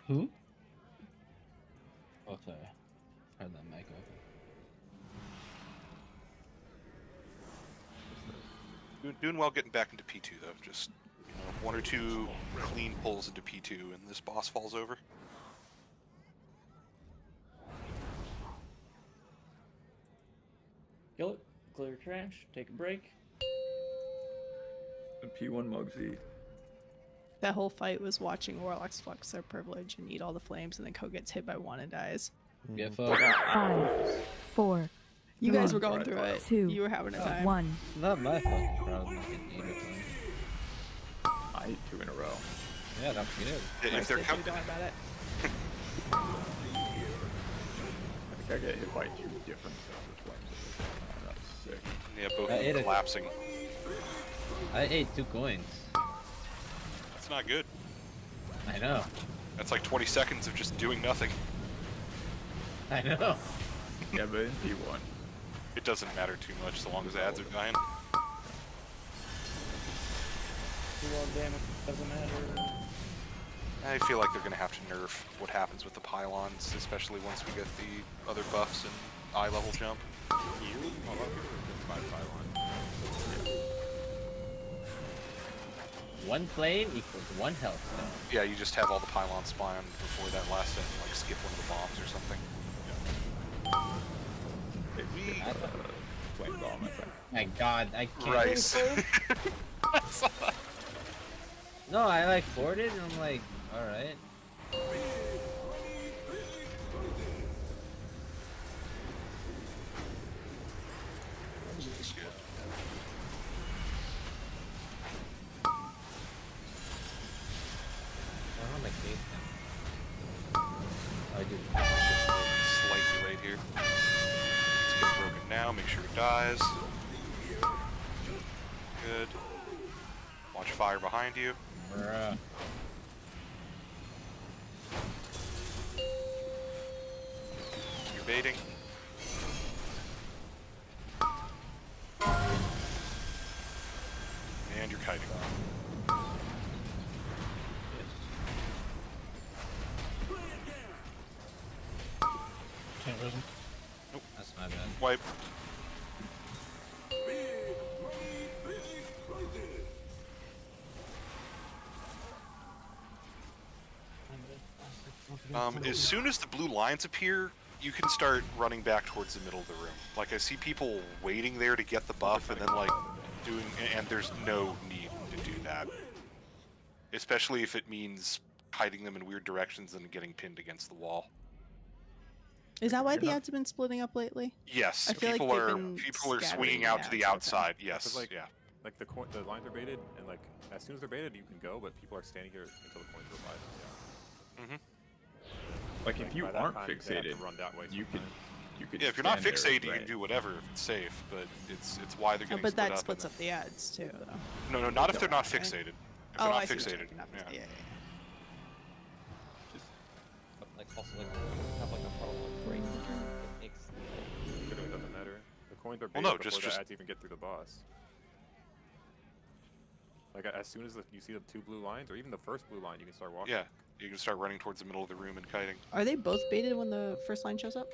S14: Who? Oh, sorry. Heard that mic open.
S4: Doing well getting back into P2 though. Just one or two clean pulls into P2, and this boss falls over.
S7: Kill it, clear trash, take a break.
S1: The P1 Mugsy.
S5: That whole fight was watching Warlocks flex their privilege and eat all the flames, and then Ko gets hit by one and dies.
S14: Get
S3: 5, 4.
S5: You guys
S3: 3,
S5: were going through it.
S3: 2,
S5: You were having a time.
S3: 1.
S14: Not my fucking problem. I can eat it.
S1: I ate 2 in a row.
S14: Yeah, that's good.
S4: If they're
S5: Don't
S4: coming,
S5: worry about it.
S1: I think I get hit by 2 different sets of flames. Oh, that's sick.
S4: yeah, both
S14: I
S4: of
S14: ate
S4: them
S14: it.
S4: collapsing.
S14: I ate 2 coins.
S4: That's not good.
S14: I know.
S4: That's like 20 seconds of just doing nothing.
S14: I know.
S1: Yeah, but in P1.
S4: It doesn't matter too much so long as ads are dying.
S7: Damage doesn't matter.
S4: I feel like they're going to have to nerf what happens with the pylons, especially once we get the other buffs and eye level jump.
S2: You? A lot of people are just 5 pylon.
S14: 1 flame equals 1 health stone.
S4: Yeah, you just have all the pylons spawn before that last set, like skip one of the bombs or something.
S1: Flame bomb, I think.
S14: My god, I can't.
S4: Rice.
S14: No, I like forwarded and I'm like, alright.
S4: Looks good.
S14: I don't like I do.
S4: Slightly late here. Let's get broken now, make sure it dies. Good. Watch fire behind you.
S14: Bruh.
S4: You're baiting. And you're kiting.
S6: Can't risen.
S4: Nope.
S14: That's my bad.
S4: Wipe. As soon as the blue lines appear, you can start running back towards the middle of the room. Like, I see people waiting there to get the buff and then, like, doing... And there's no need to do that. Especially if it means hiding them in weird directions and getting pinned against the wall.
S5: Is that why the ads have been splitting up lately?
S4: Yes,
S5: I feel
S4: people
S5: like
S4: are
S5: they've been
S4: swinging
S5: scattering
S4: out
S5: the
S4: to the
S5: ads, okay.
S4: outside. Yes,
S2: Because, like,
S4: yeah.
S2: Like the lines are baited, and like as soon as they're baited, you can go, but people are standing here until the coins are alive. Yeah.
S4: Mm-hmm.
S1: Like if you
S2: by that
S1: aren't
S2: time, they have to
S1: fixated,
S2: run that way
S1: you could
S4: Yeah, if you're not
S1: stand there,
S4: fixated, you
S1: right.
S4: can do whatever if it's safe, but it's why they're
S5: Oh,
S4: getting
S5: but
S4: split
S5: that
S4: up.
S5: splits up the ads too, though.
S4: No, not if they're not
S5: Okay.
S4: fixated. If
S5: Oh,
S4: they're
S5: I
S4: not
S5: see what you're
S4: fixated.
S5: talking about.
S4: Yeah.
S5: Yeah.
S9: But like also like have like a puddle on break. It makes
S2: It really doesn't matter. The coins are
S4: Well,
S2: baited
S4: no,
S2: before
S4: just-
S2: the ads even get through the boss. Like as soon as you see the 2 blue lines, or even the first blue line, you can start walking.
S4: Yeah, you can start running towards the middle of the room and kiting.
S5: Are they both baited when the first line shows up?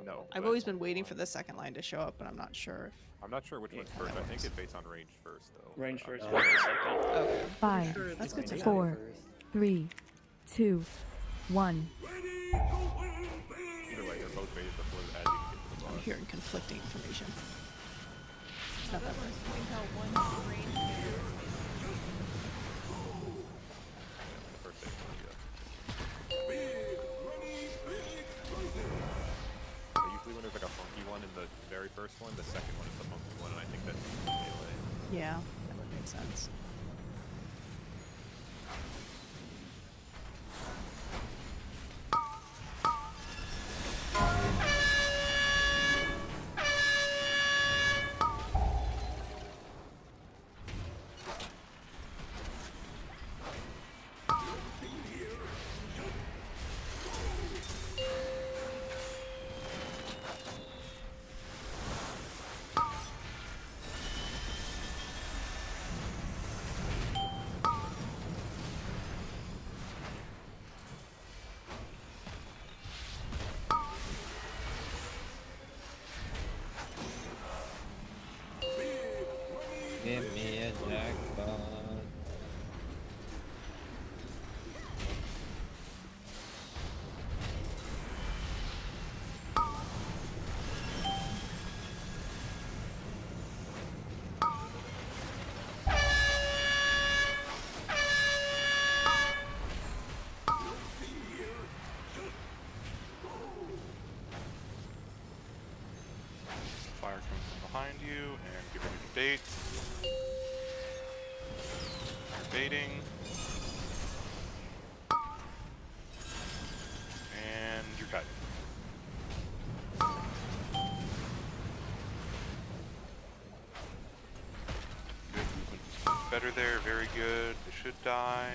S2: No.
S5: I've
S2: but
S5: always been waiting for the second line to show up, but I'm not sure if.
S2: I'm not sure which one's
S5: how
S2: first.
S5: that
S2: I think
S5: works.
S2: it baits on range first, though.
S7: Range first.
S5: Okay.
S3: 5,
S5: That's good to know.
S3: 4, 3, 2, 1.
S2: Either way, they're both baited before the ads even get to the boss.
S5: I'm hearing conflicting information. It's not that
S11: You
S5: much.
S11: can tell one's range.
S2: The first stage, yeah. But usually when there's like a funky one in the very first one, the second one is the funky one, and I think that's melee.
S5: Yeah, that would make sense.
S8: Give me a jackpot.
S4: Fire comes from behind you, and get ready to bait. You're baiting. And you're kiting. Good movement. Better there, very good. They should die.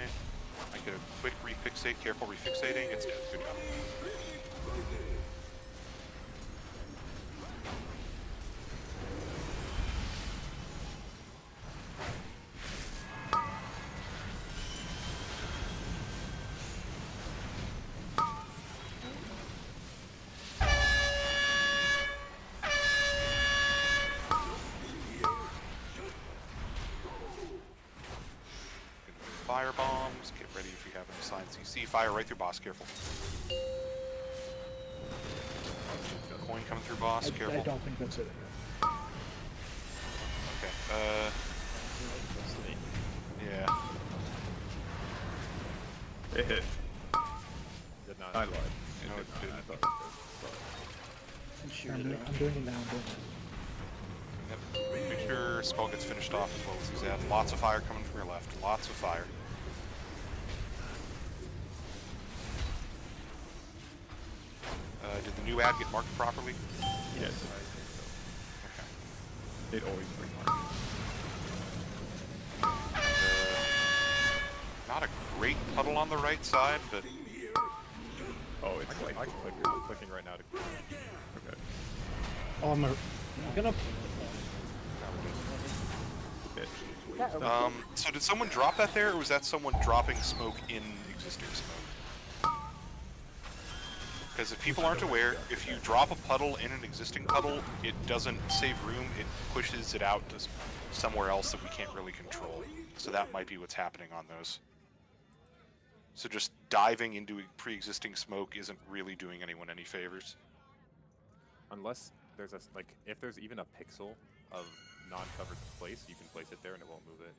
S4: I get a quick refixate, careful refixating. It's dead. Good job. Fire bombs. Get ready if you have any signs. CC. Fire right through boss. Careful. Coin coming through boss. Careful.
S6: I don't think that's it.
S4: Okay. Yeah.
S1: It hit.
S2: Did not.
S1: I lied.
S4: No, it didn't.
S1: I thought it
S6: I'm doing it now.
S4: Yep. Make sure spell gets finished off as well as these ads. Lots of fire coming from your left. Lots of fire. Did the new ad get marked properly?
S1: Yes.
S4: Okay.
S1: It always pre-marks.
S4: Not a great puddle on the right side, but
S1: Oh, it's like
S2: I can click here. I'm clicking right now to.
S1: okay.
S6: Oh, I'm gonna.
S4: So did someone drop that there, or was that someone dropping smoke in existing smoke? Because if people aren't aware, if you drop a puddle in an existing puddle, it doesn't save room, it pushes it out to somewhere else that we can't really control. So that might be what's happening on those. So just diving into a pre-existing smoke isn't really doing anyone any favors.
S2: Unless there's like, if there's even a pixel of non-covered place, you can place it there and it won't move it.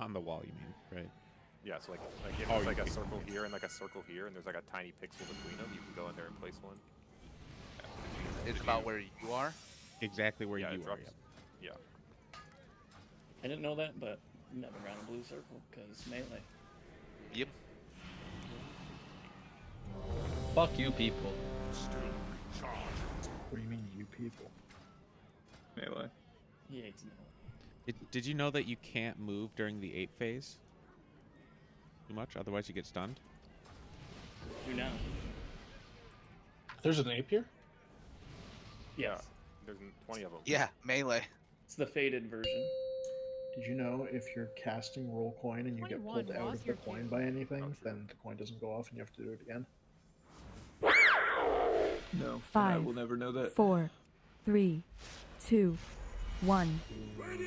S15: On the wall, you mean, right?
S2: Yeah, so like if there's like a circle here and like a circle here, and there's like a tiny pixel between them, you can go in there and place one.
S17: It's about where you are?
S15: Exactly where you are.
S2: Drops, yeah.
S7: I didn't know that, but never ran a blue circle because melee.
S17: Yep.
S14: Fuck you people.
S6: What do you mean, you people?
S1: Melee.
S7: He hates melee.
S15: Did you know that you can't move during the ape phase? Too much, otherwise you get stunned.
S7: Do now.
S6: There's an ape here?
S7: Yes.
S2: There's 20 of them.
S17: Yeah, melee.
S7: It's the faded version.
S6: Did you know if you're casting roll coin and you get
S11: 21,
S6: pulled out
S11: boss,
S6: of the
S11: you're
S6: coin
S11: cute.
S6: by anything, then the coin doesn't go off and you have to do it again?
S1: No. I
S3: 5,
S1: will never know that.
S3: 4, 3, 2, 1.
S6: That's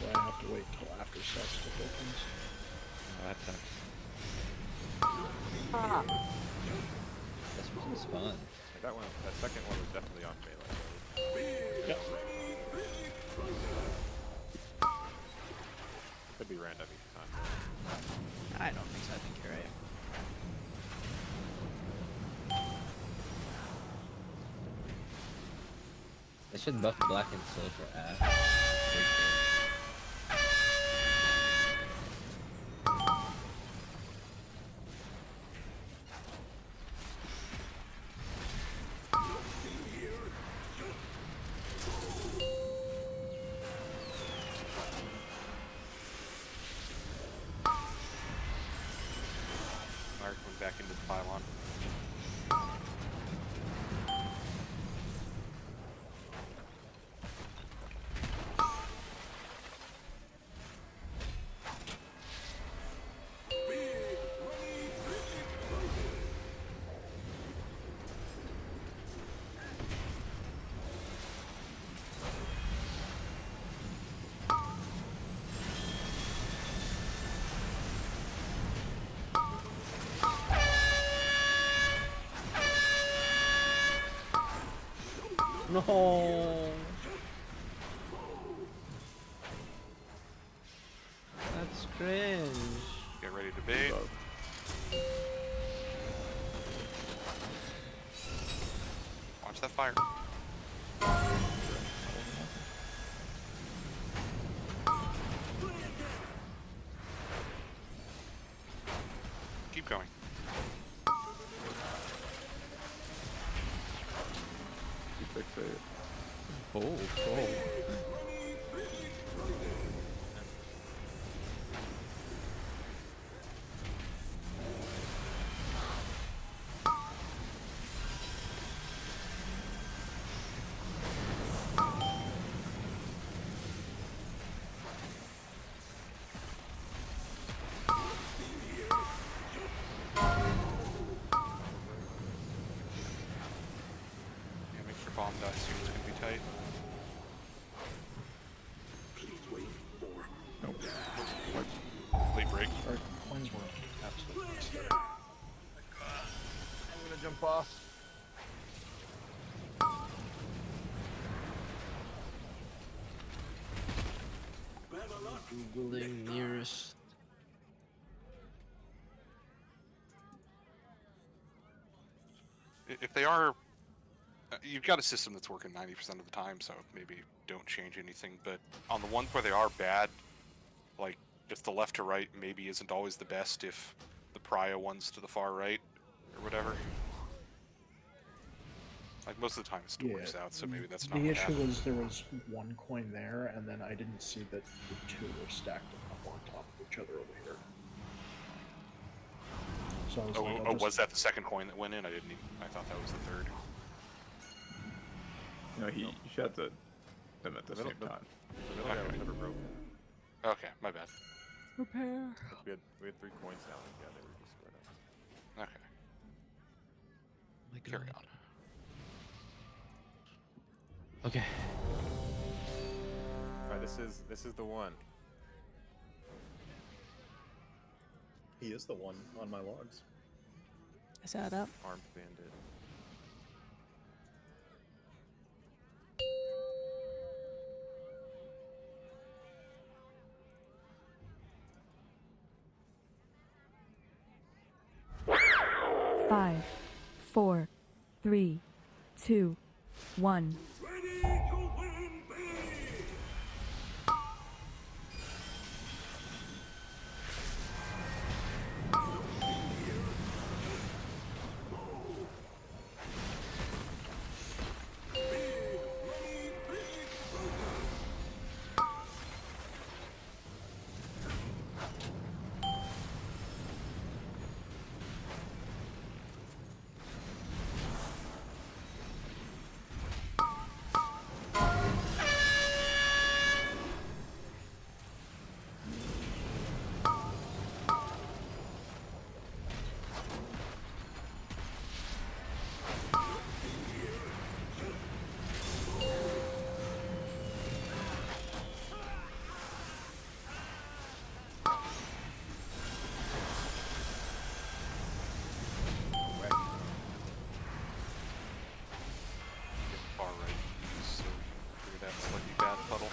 S6: why I have to wait till after sex to kill things.
S15: Oh, that sucks.
S14: This was fun.
S2: Like that one, that second one was definitely on melee.
S7: Yep.
S2: Could be random each time.
S5: I don't think so. I think you're right.
S14: They should buff Black and Soul for Ash.
S4: Mark went back into the pylon.
S14: No. That's cringe.
S4: Get ready to bait. Watch that fire. Keep going.
S1: You fix it.
S15: Cold.
S4: Yeah, make sure bomb dies soon. It's gonna be tight. Late break.
S6: Our coins were absolutely scary.
S17: I'm gonna jump off.
S14: Googling nearest.
S4: If they are, you've got a system that's working 90% of the time, so maybe don't change anything. But on the ones where they are bad, like if the left to right maybe isn't always the best, if the pariah one's to the far right or whatever. Like most of the time it still works out, so maybe that's not
S6: The
S4: what
S6: issue
S4: happened.
S6: was there was one coin there, and then I didn't see that the two were stacked up on top of each other over here. So I was like, I'll just-
S4: Was that the second coin that went in? I didn't even, I thought that was the third.
S1: No, he shot them at the same time.
S2: The middle guy was never broken.
S4: Okay, my bad.
S15: Repair.
S2: We had 3 coins down, and yeah, they were just spread out.
S4: Okay.
S14: My
S4: Carry
S14: God.
S4: on.
S14: Okay.
S2: Alright, this is the one.
S18: He is the one on my logs.
S5: I set up.
S2: Armed bandit.
S3: Five, 4, 3, 2, 1.
S4: Far right, so clear that slightly bad puddle.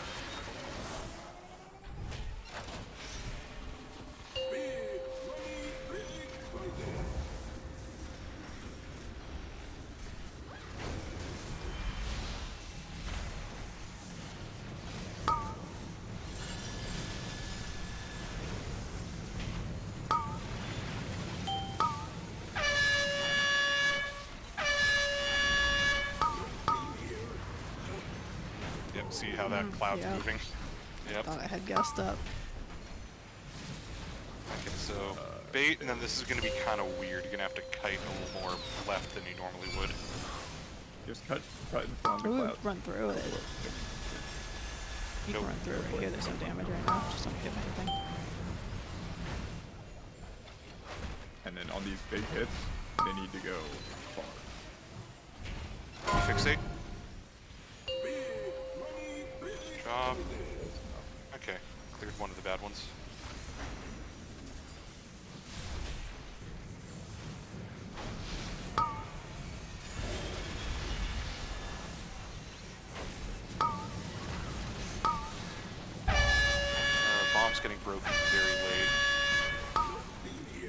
S4: Yep, see how that cloud's
S5: yep.
S4: moving? Yep.
S5: Thought I had guessed up.
S4: Okay, so bait, and then this is going to be kind of weird. You're going to have to kite a little more left than you normally would.
S1: Just cut in front of the
S5: Ooh,
S1: clouds.
S5: run through it. You can run through it right here. There's no damage right now. Just don't hit anything.
S1: And then on these big hits, they need to go far.
S4: Fixate. Good job. Okay, cleared one of the bad ones. Bomb's getting broken very late.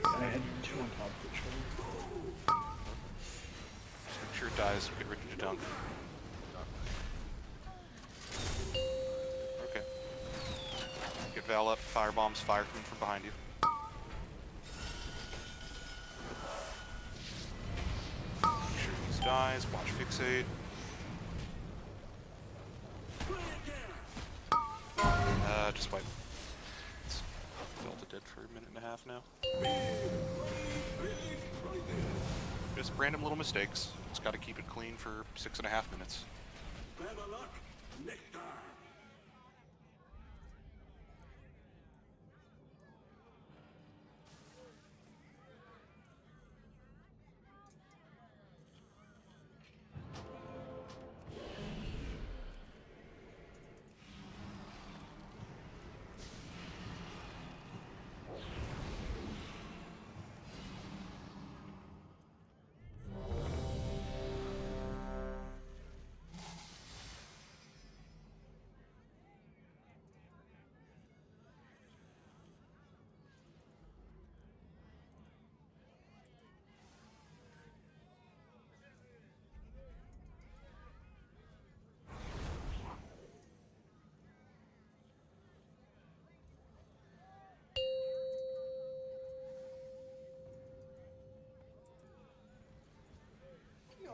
S6: I had 2 on top of each other.
S4: Make sure it dies, get ready to dunk. Okay. Get Val up, firebombs fire from behind you. Make sure these dies, watch fixate. Just wipe. Felt it dead for a minute and a half now. Just random little mistakes. Just gotta keep it clean for 6.5 minutes.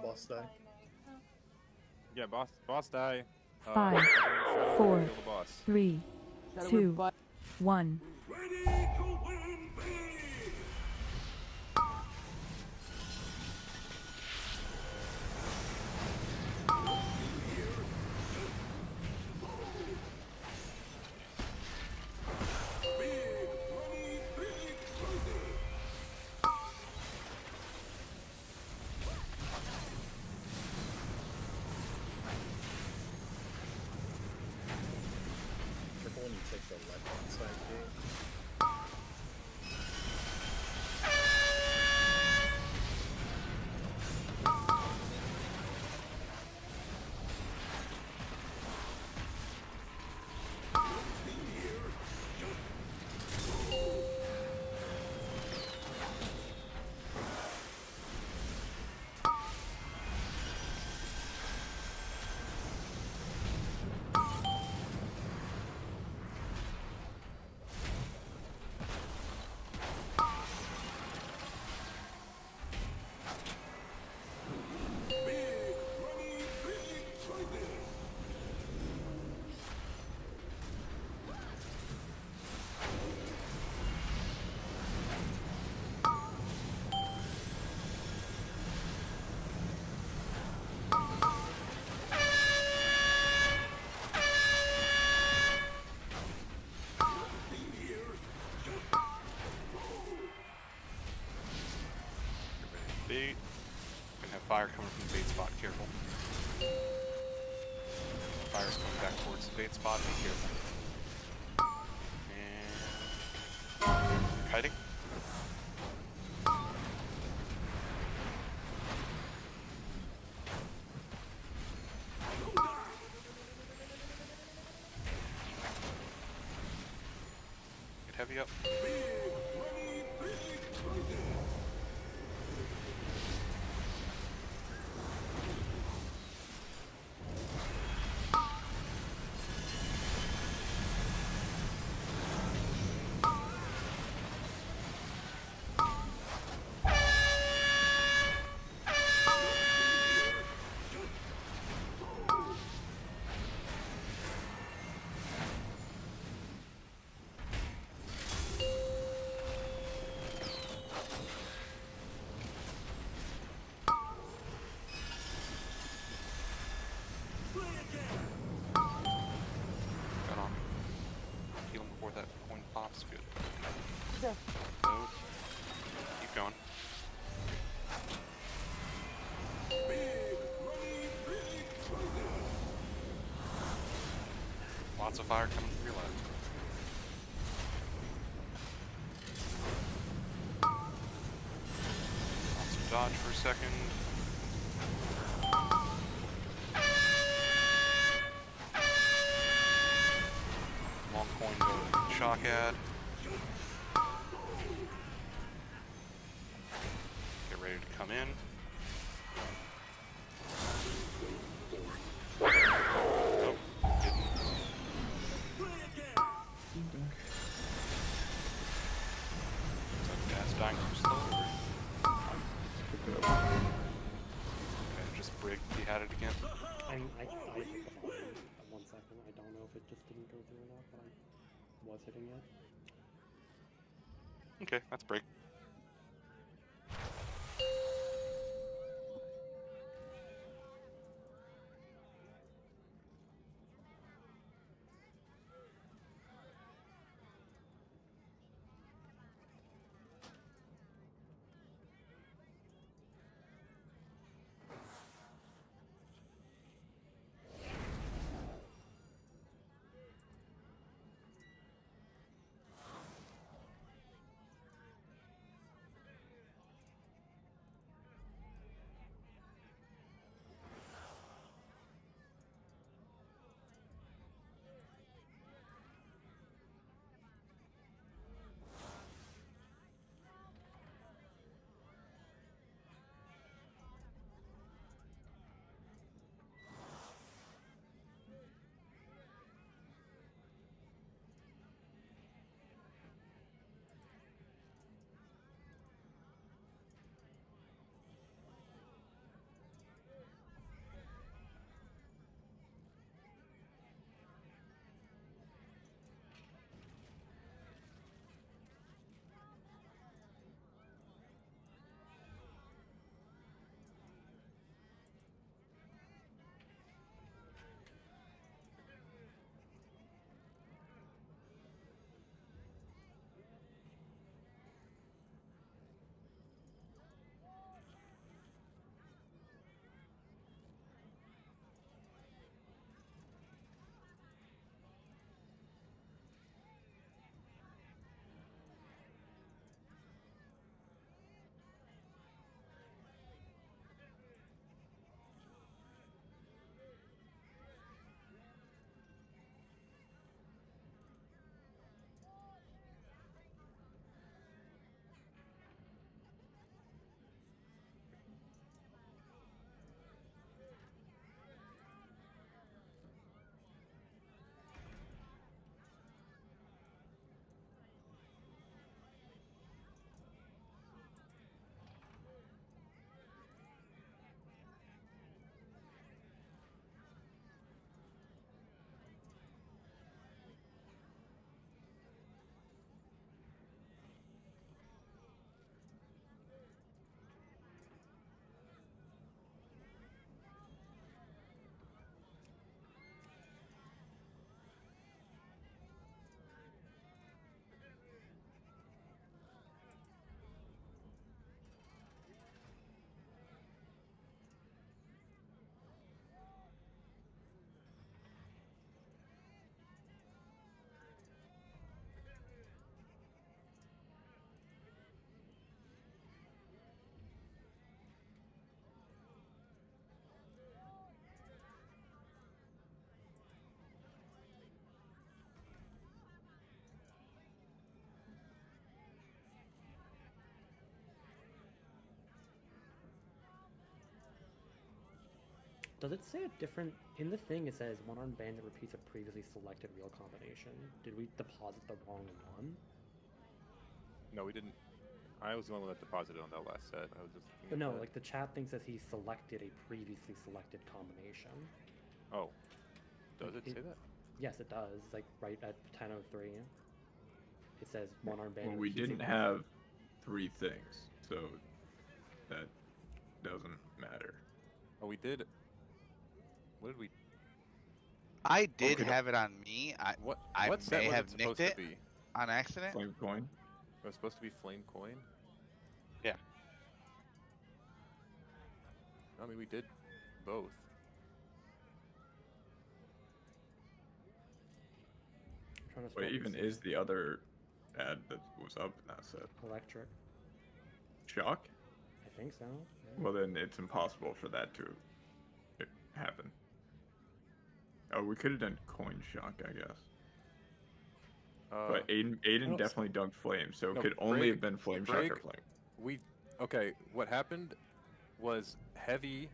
S18: Boss die.
S2: Yeah, boss die.
S3: 5, 4,
S2: Kill the boss.
S3: 3, 2, 1.
S18: Careful when you take the left hand side gate.
S4: fire coming from the bait spot. Careful. Fire's coming back towards the bait spot. Be careful. And kiting. Get heavy up. Got on. Heal him before that coin pops. Good. Load. Keep going. Lots of fire coming from your left. Lots of dodge for a second. Long coin go shock ad. Get ready to come in. Oh, didn't. So gas dying too slow. Okay, just brig. He had it again.
S10: I hit the button at 1 second. I don't know if it just didn't go through or not, but I was hitting it.
S4: Okay, that's break.
S10: Does it say a different in the thing? It says one-armed bandit repeats a previously selected wheel combination. Did we deposit the wrong one?
S2: No, we didn't. I was the one that deposited on that last set. I was just.
S10: But no, like the chat thing says he selected a previously selected combination.
S2: Oh. Does
S10: Like,
S2: it say that?
S10: Yes, it does. Like right at 10:03. It says one-armed bandit.
S1: Well, we
S10: repeats a
S1: didn't have 3 things, so that doesn't matter.
S2: Oh, we did. What did we?
S17: I did have it on me. I
S2: what set
S17: may
S2: was
S17: have
S2: it supposed
S17: nicked
S2: to
S17: it
S2: be?
S17: on accident.
S1: Flame coin.
S2: It was supposed to be flame coin.
S17: Yeah.
S2: I mean, we did both.
S1: What even is the other ad that was up in that set?
S10: Electric.
S1: Shock?
S10: I think so. Yeah.
S1: Well, then it's impossible for that to happen. Oh, we could have done coin shock, I guess. But Aiden definitely dunked flame, so it could only have been flame shock or flame.
S2: Okay, what happened was Heavy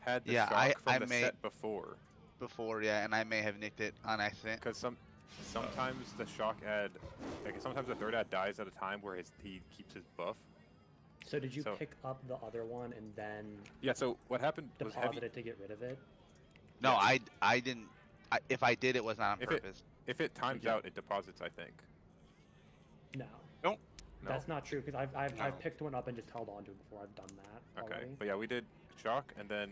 S2: had the
S17: Yeah,
S2: shock
S17: I
S2: from the
S17: may-
S2: set before.
S17: Before, yeah, and I may have nicked it on accident.
S2: Because sometimes the shock ad, like sometimes the third ad dies at a time where he keeps his buff.
S10: So did you pick up the other one and then?
S2: Yeah. So what happened was
S10: deposit
S2: Heavy.
S10: it to get rid of it.
S17: No, I didn't. If I did, it was not on purpose.
S2: If it times out, it deposits. I think.
S10: No.
S17: Nope.
S2: No?
S10: That's not true because
S2: No.
S10: I've picked one up and just held on to it before I've done that.
S2: Okay,
S10: Already.
S2: but yeah, we did shock, and then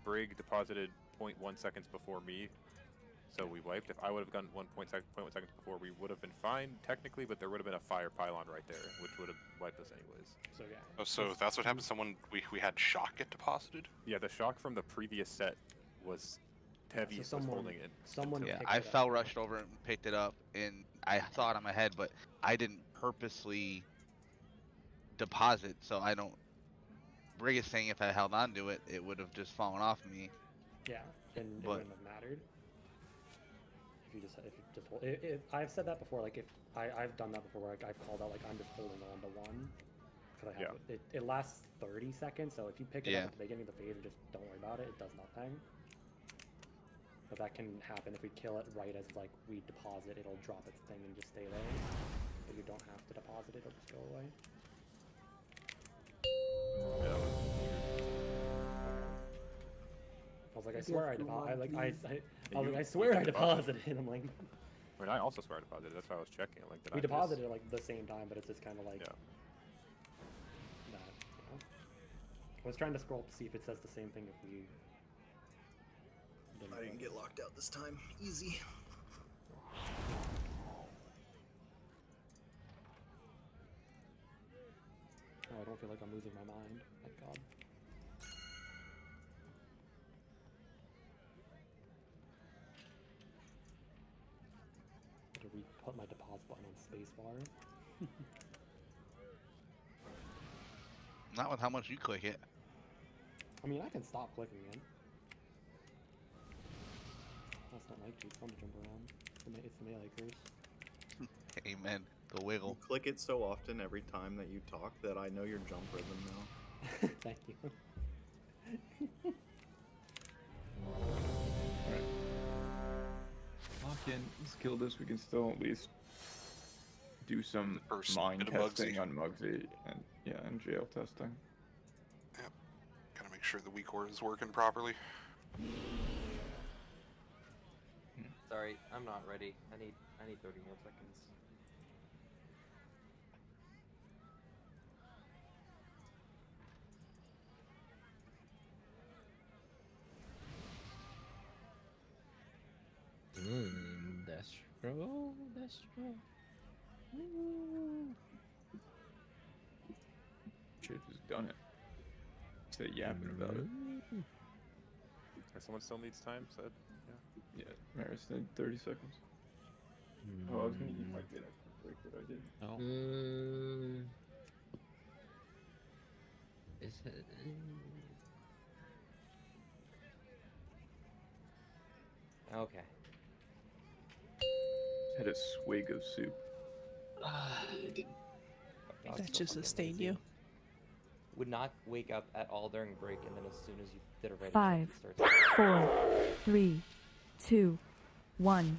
S2: Brig deposited 0.1 seconds before me, so we wiped. If I would have gone 0.1 seconds before, we would have been fine technically, but there would have been a fire pylon right there, which would have wiped us anyways.
S10: So yeah.
S4: Oh, so that's what happened. We had shock get deposited.
S2: Yeah, the shock from the previous set was Heavy was holding it.
S17: Yeah, I fell rushed over and picked it up, and I saw it on my head, but I didn't purposely deposit, so I don't. Brig is saying if I held on to it, it would have just fallen off me.
S10: Yeah, and it
S17: But-
S10: wouldn't have mattered. If you just hold, I've said that before. Like if I've done that before, where like I've called out like I'm just holding on to one because I have it lasts 30 seconds. So if you pick it up at the beginning of the phase and just don't worry about it, it does nothing. But that can happen if we kill it right as like we deposit. It'll drop its thing and just stay there. But you don't have to deposit it; it'll just go away. I was like, I swear I deposited. I swear I deposited. I'm like,
S2: I mean, I also swear I deposited. That's why I was checking. Like, did
S10: we
S2: I just-
S10: deposited it like the same time, but it's just kind of like.
S2: Yeah.
S10: That, you know? I was trying to scroll up to see if it says the same thing if we.
S18: I didn't get locked out this time. Easy.
S10: Oh, I don't feel like I'm losing my mind. Thank God. Did we put my deposit button on spacebar?
S17: Not with how much you click it.
S10: I mean, I can stop clicking it. That's not like to. It's fun to jump around. It's the melee curse.
S17: Amen. The wiggle.
S18: You click it so often every time that you talk that I know your jump rhythm now.
S10: Thank you.
S1: Alright. Lock in. Let's kill this. We can still at least do some mind
S4: bit of
S1: testing
S4: Mugsy.
S1: on Mugsy and jail testing.
S4: Yep. Gotta make sure the weak core is working properly.
S9: Sorry, I'm not ready. I need 30 more seconds.
S8: Destro.
S1: Should have just done it. Instead of yapping about it.
S2: If someone still needs time, said.
S1: Yeah, Maris said 30 seconds. Oh, I was gonna use my good extra break, but I didn't.
S8: Oh. Is it?
S9: Okay.
S1: Had a swig of soup.
S5: That just sustained you.
S9: would not wake up at all during break, and then as soon as you did a ready check,
S3: 5,
S9: he starts.
S3: 4, 3, 2, 1.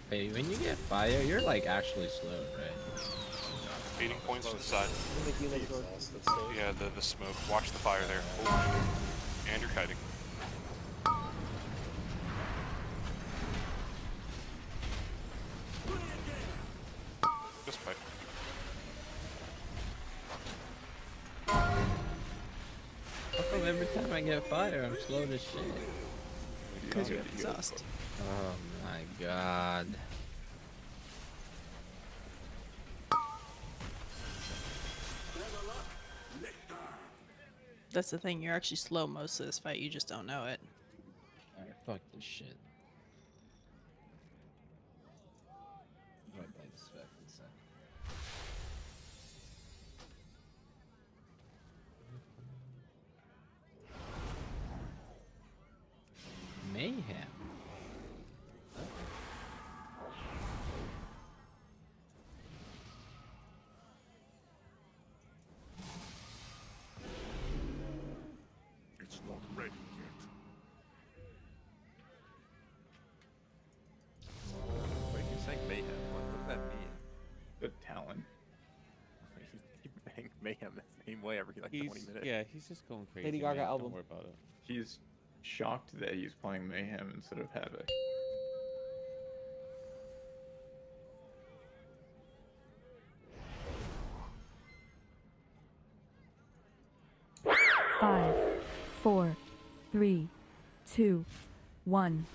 S14: Hey, when you get fire, you're like actually slowed, right?
S4: Fading points to the side. Yeah, the smoke. Watch the fire there. Oh, shit. And you're kiting. Just fight.
S14: How come every time I get fire, I'm slowed as shit?
S5: Because you have exhaust.
S14: Oh my god.
S5: That's the thing, you're actually slow most of this fight, you just don't know it.
S14: Alright, fuck this shit. I'm gonna play this back in a sec. Mayhem.
S13: It's not ready yet.
S2: Wait, you're saying mayhem? What does that mean?
S1: The Talon.
S2: He bangs mayhem the same way every like 20 minutes.
S15: Yeah, he's just going crazy.
S12: Lady Gaga
S15: man.
S12: album.
S15: Don't worry about it.
S1: He's shocked that he's playing Mayhem instead of Havoc.
S3: Five, 4, 3, 2, 1.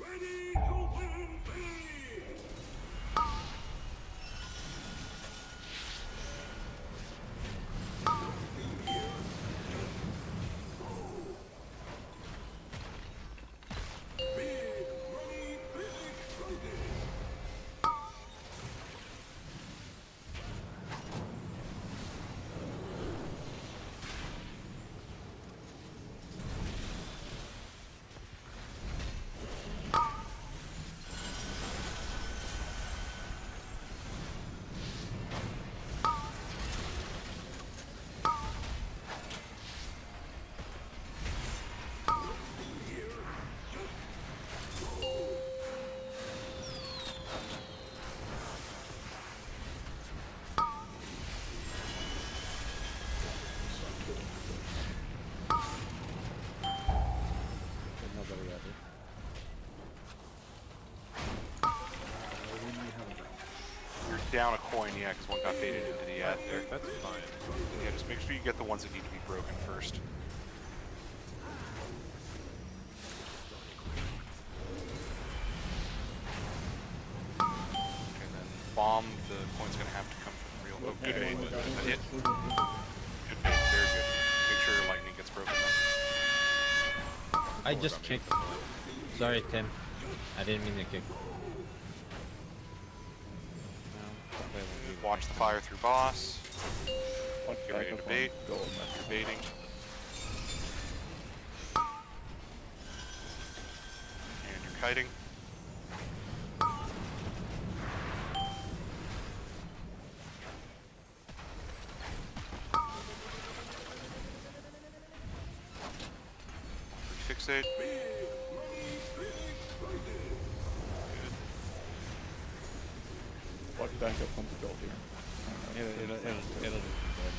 S15: Nobody got it.
S4: You're down a coin, yeah, because one got faded into the ad there.
S2: That's fine.
S4: Yeah, just make sure you get the ones that need to be broken first. And then bomb, the coin's gonna have to come from real. Oh, good aid. That hit. Good bait, very good. Make sure your lightning gets broken though.
S14: I just kicked. Sorry, Tim. I didn't mean to kick.
S4: Watch the fire through boss.
S1: Watch
S4: Get ready to
S1: backup
S4: bait.
S1: on gold.
S4: You're baiting. And you're kiting. Fixate.
S1: Watch backup on the gold here.
S15: It'll do good.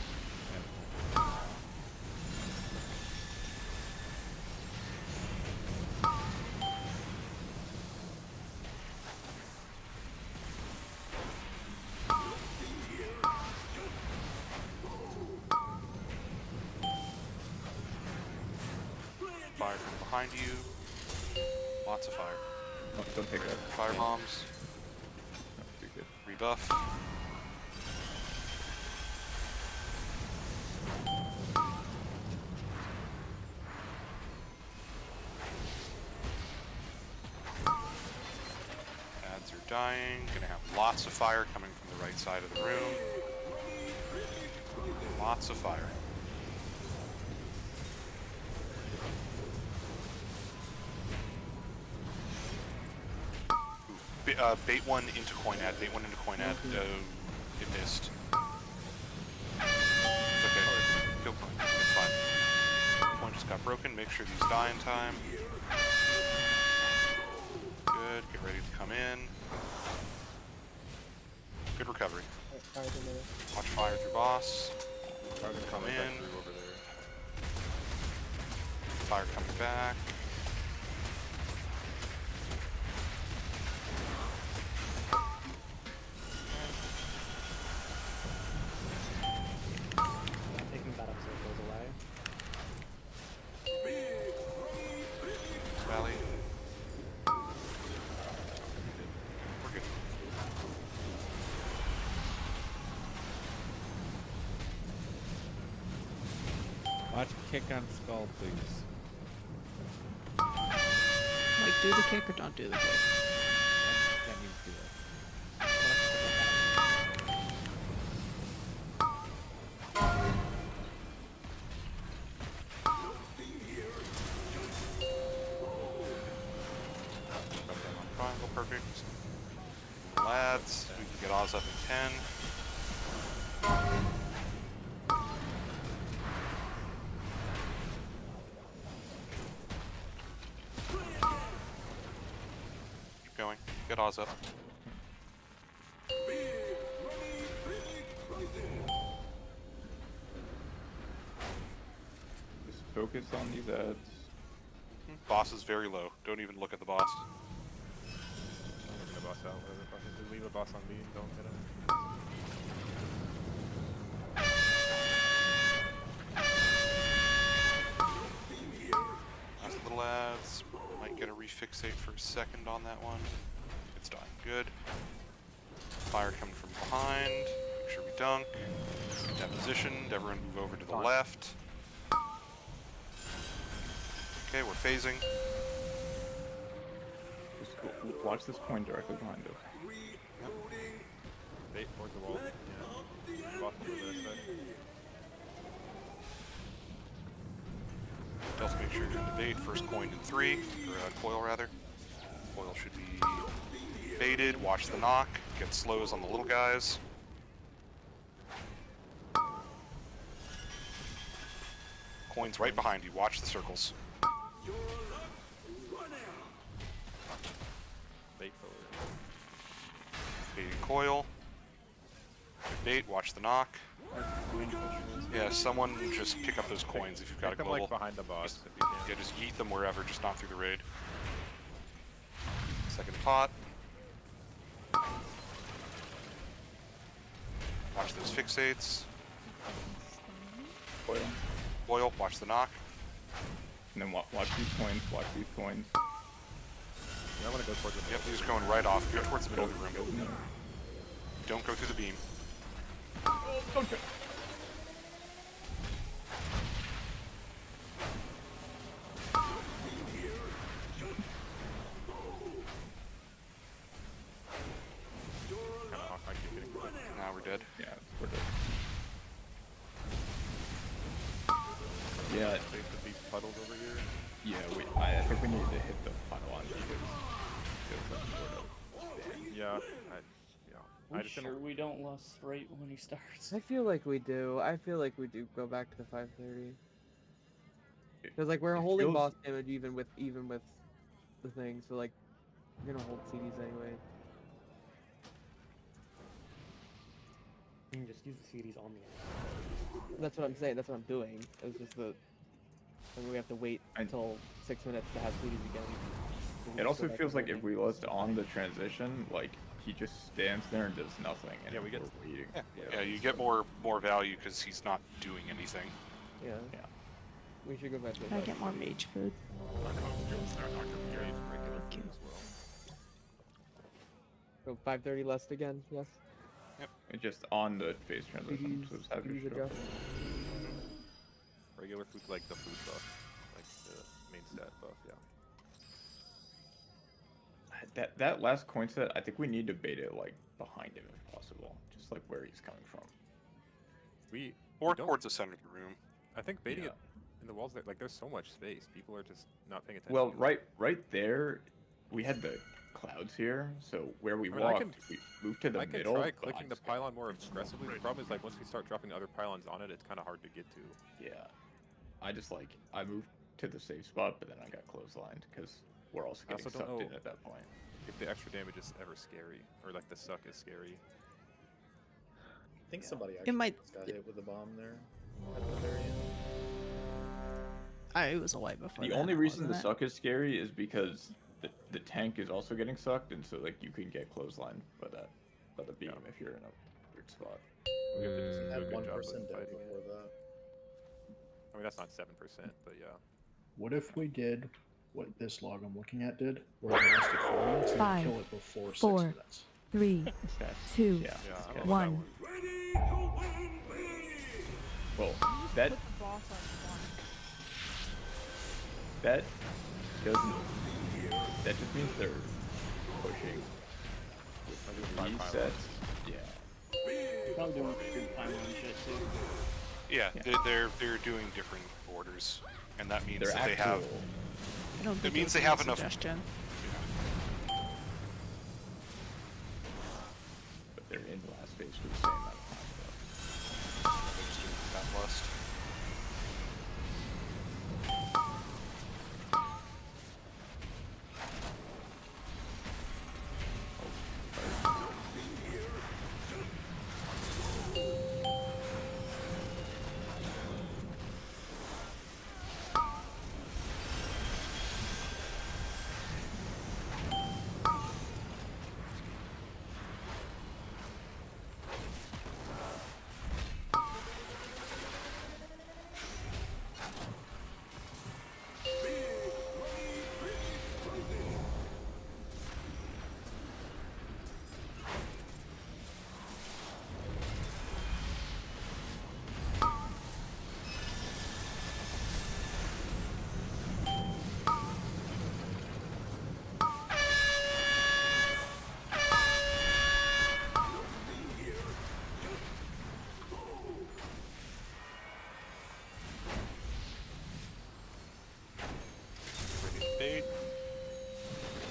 S4: Fire from behind you. Lots of fire.
S1: Oh, don't take that.
S4: Fire bombs.
S1: Too good.
S4: Rebuff. Ads are dying. Gonna have lots of fire coming from the right side of the room. Lots of fire. Bait one into coin ad. Bait one into coin ad. It missed. It's okay. Kill coin. It's fine. Coin just got broken. Make sure these die in time. Good. Get ready to come in. Good recovery. Watch fire through boss.
S2: Fire
S4: Come
S2: coming
S4: in.
S2: back through over there.
S4: Fire coming back.
S10: Taking that up so it goes away.
S4: Valley. We're good.
S15: Watch kick on skull, please.
S5: Like, do the kick or don't do the kick.
S15: That needs to do it.
S4: Triangle, perfect. Lads, we can get Oz up in 10. Keep going. Get Oz up.
S1: Just focus on these ads.
S4: Boss is very low. Don't even look at the boss.
S2: Looking the boss out. Whatever. Fucking leave a boss on me. Don't hit him.
S4: Last little ads. Might get a refixate for a second on that one. It's dying. Good. Fire coming from behind. Make sure we dunk. Depositioned. Everyone move over to the left. Okay, we're phasing.
S1: Just watch this coin directly behind us.
S2: Bait towards the wall. Yeah. Boss over this side.
S4: Also make sure you're in the bait. First coin in 3, or coil rather. Coil should be baited. Watch the knock. Get slows on the little guys. Coin's right behind you. Watch the circles.
S2: Bait forward.
S4: Baiting coil. Good bait. Watch the knock. Yeah, someone just pick up those coins if you've got a
S2: Pick them,
S4: global.
S2: like, behind the boss,
S4: Just,
S2: if you can.
S4: yeah, just yeet them wherever, just not through the raid. Second pot. Watch those fixates.
S1: Coil.
S4: Coil, watch the knock.
S1: And then watch these coins. Watch these coins.
S2: Yeah, I want to go towards the middle.
S4: Yep, he's going right off. Go towards the middle of the room. Don't go through the beam.
S1: Okay.
S4: Now we're dead. dead.
S1: Yeah, we're dead. Yeah,
S2: They could be puddled over here.
S1: yeah. I think we need to hit the pylon because
S2: Yeah,
S7: We
S2: I just
S7: sure we don't lost right when he starts.
S12: I feel like we do. I feel like we do go back to the 530. Because like we're
S1: it
S12: holding
S1: feels-
S12: boss damage even with the thing, so like we're gonna hold CDs anyway.
S10: You can just use the CDs on the
S12: That's what I'm saying. That's what I'm doing. It's just that we have to wait until 6 minutes to have CDs again.
S1: It also feels like if we lost on the transition, like he just stands there and does nothing, and
S2: we get
S1: waiting.
S4: Yeah, you get more value because he's not doing anything.
S12: Yeah.
S1: Yeah.
S12: We should go back to the
S5: I get more mage food.
S12: So 530 left again, yes?
S1: And just on the phase transition, so just have your
S12: CDs
S1: show.
S12: adjust.
S2: Regular food's like the food buff, like the main stat buff. Yeah.
S1: That last coin set, I think we need to bait it like behind him if possible, just like where he's coming from.
S4: Or towards the center of the room.
S2: I think baiting it in the walls, like there's so much space. People are just not paying attention.
S1: Well, right there, we had the clouds here, so where we walked, we moved to the
S2: I can
S1: middle.
S2: try
S1: but
S2: clicking the pylon more aggressively. The problem is like once we start dropping other pylons on it, it's kind of hard to get to.
S1: Yeah, I moved to the safe spot, but then I got clotheslined because we're also
S2: I
S1: getting
S2: also don't
S1: sucked in
S2: know
S1: at that point.
S2: if the extra damage is ever scary, or like the suck is scary.
S18: I think somebody actually just got hit with a bomb there at the very end.
S5: It was a white before.
S1: The only reason the suck is scary is because the tank is also getting sucked, and so like you can get clotheslined by the beam if you're in a weird spot.
S2: We have to just do a
S18: Had
S2: good
S18: one
S2: job of
S18: person dead
S2: fighting
S18: before
S2: it.
S18: that.
S2: I mean that's not 7%, but yeah.
S6: What if we did what this log I'm looking at did, where we lost it 4 minutes and
S3: 5,
S6: kill it before 6
S3: 4,
S6: minutes?
S3: 3, 2,
S2: I don't know
S3: 1.
S1: Well, that
S11: Put the boss on one.
S1: that doesn't. That just means they're pushing with 3 sets. Yeah.
S7: Probably doing good pylon shit too.
S4: Yeah, they're doing different orders, and that means
S1: They're
S4: that they have.
S5: I don't
S4: It
S5: think
S4: means
S5: it
S4: they
S5: was
S4: have
S5: a
S4: enough.
S5: suggestion.
S1: But they're in the last phase for the same amount of time.
S4: They're just doing that lust.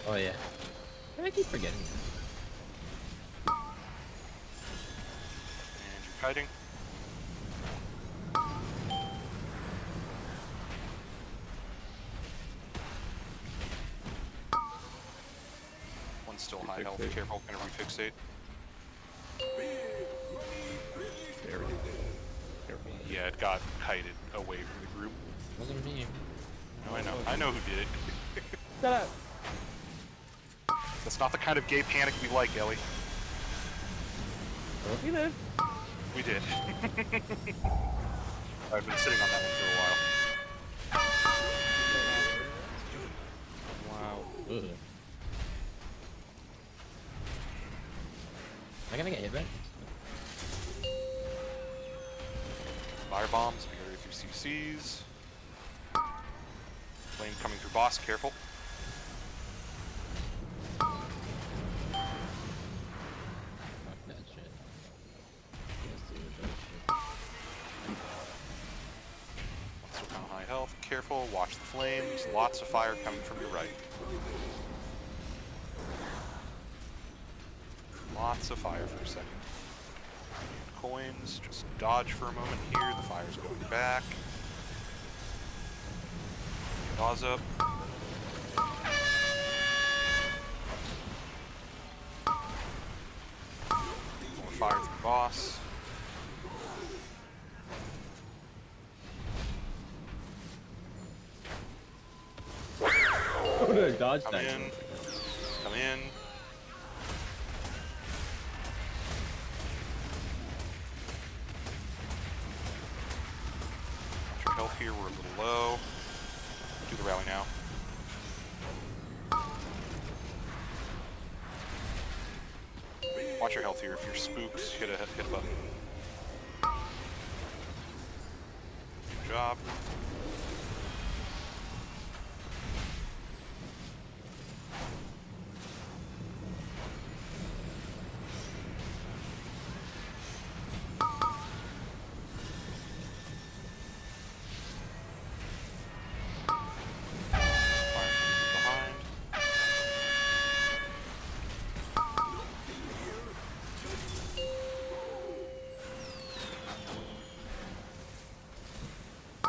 S14: Oh yeah. I keep forgetting.
S4: And you're kiting. One's still high health.
S1: Refixate.
S4: Careful, gonna refixate. Yeah, it got kited away from the group.
S14: Wasn't me.
S4: No, I know. I know who did it.
S12: Shut up!
S4: That's not the kind of gay panic we like, Ellie.
S12: We live.
S4: We did. I've been sitting on that one for a while.
S14: Wow. Ugh. Am I gonna get hit back?
S4: Fire bombs, we got through CCs. Flame coming through boss, careful.
S14: Fuck that shit.
S4: careful. Watch the flames. Lots of fire coming from your right. Lots of fire for a second. Coins, just dodge for a moment here. The fire's going back. Pause up. More fire for the boss.
S14: Oh no, dodge
S4: Come
S14: that.
S4: in. Come in. Watch your health here, we're a little low. Do the rally now. Watch your health here. If you're spooked, hit a button. Good job.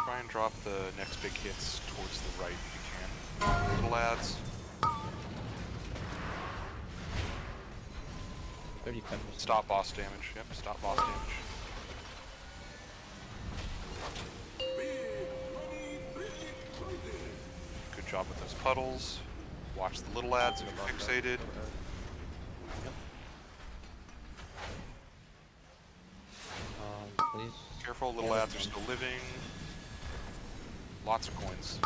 S4: Try and drop the next big hits towards the right if you can. Little lads.
S14: 35%.
S4: Stop boss damage. Yep, stop boss damage. Good job with those puddles. Watch the little lads if you're fixated.
S8: Please.
S4: Careful, little lads are still living. Lots of coins.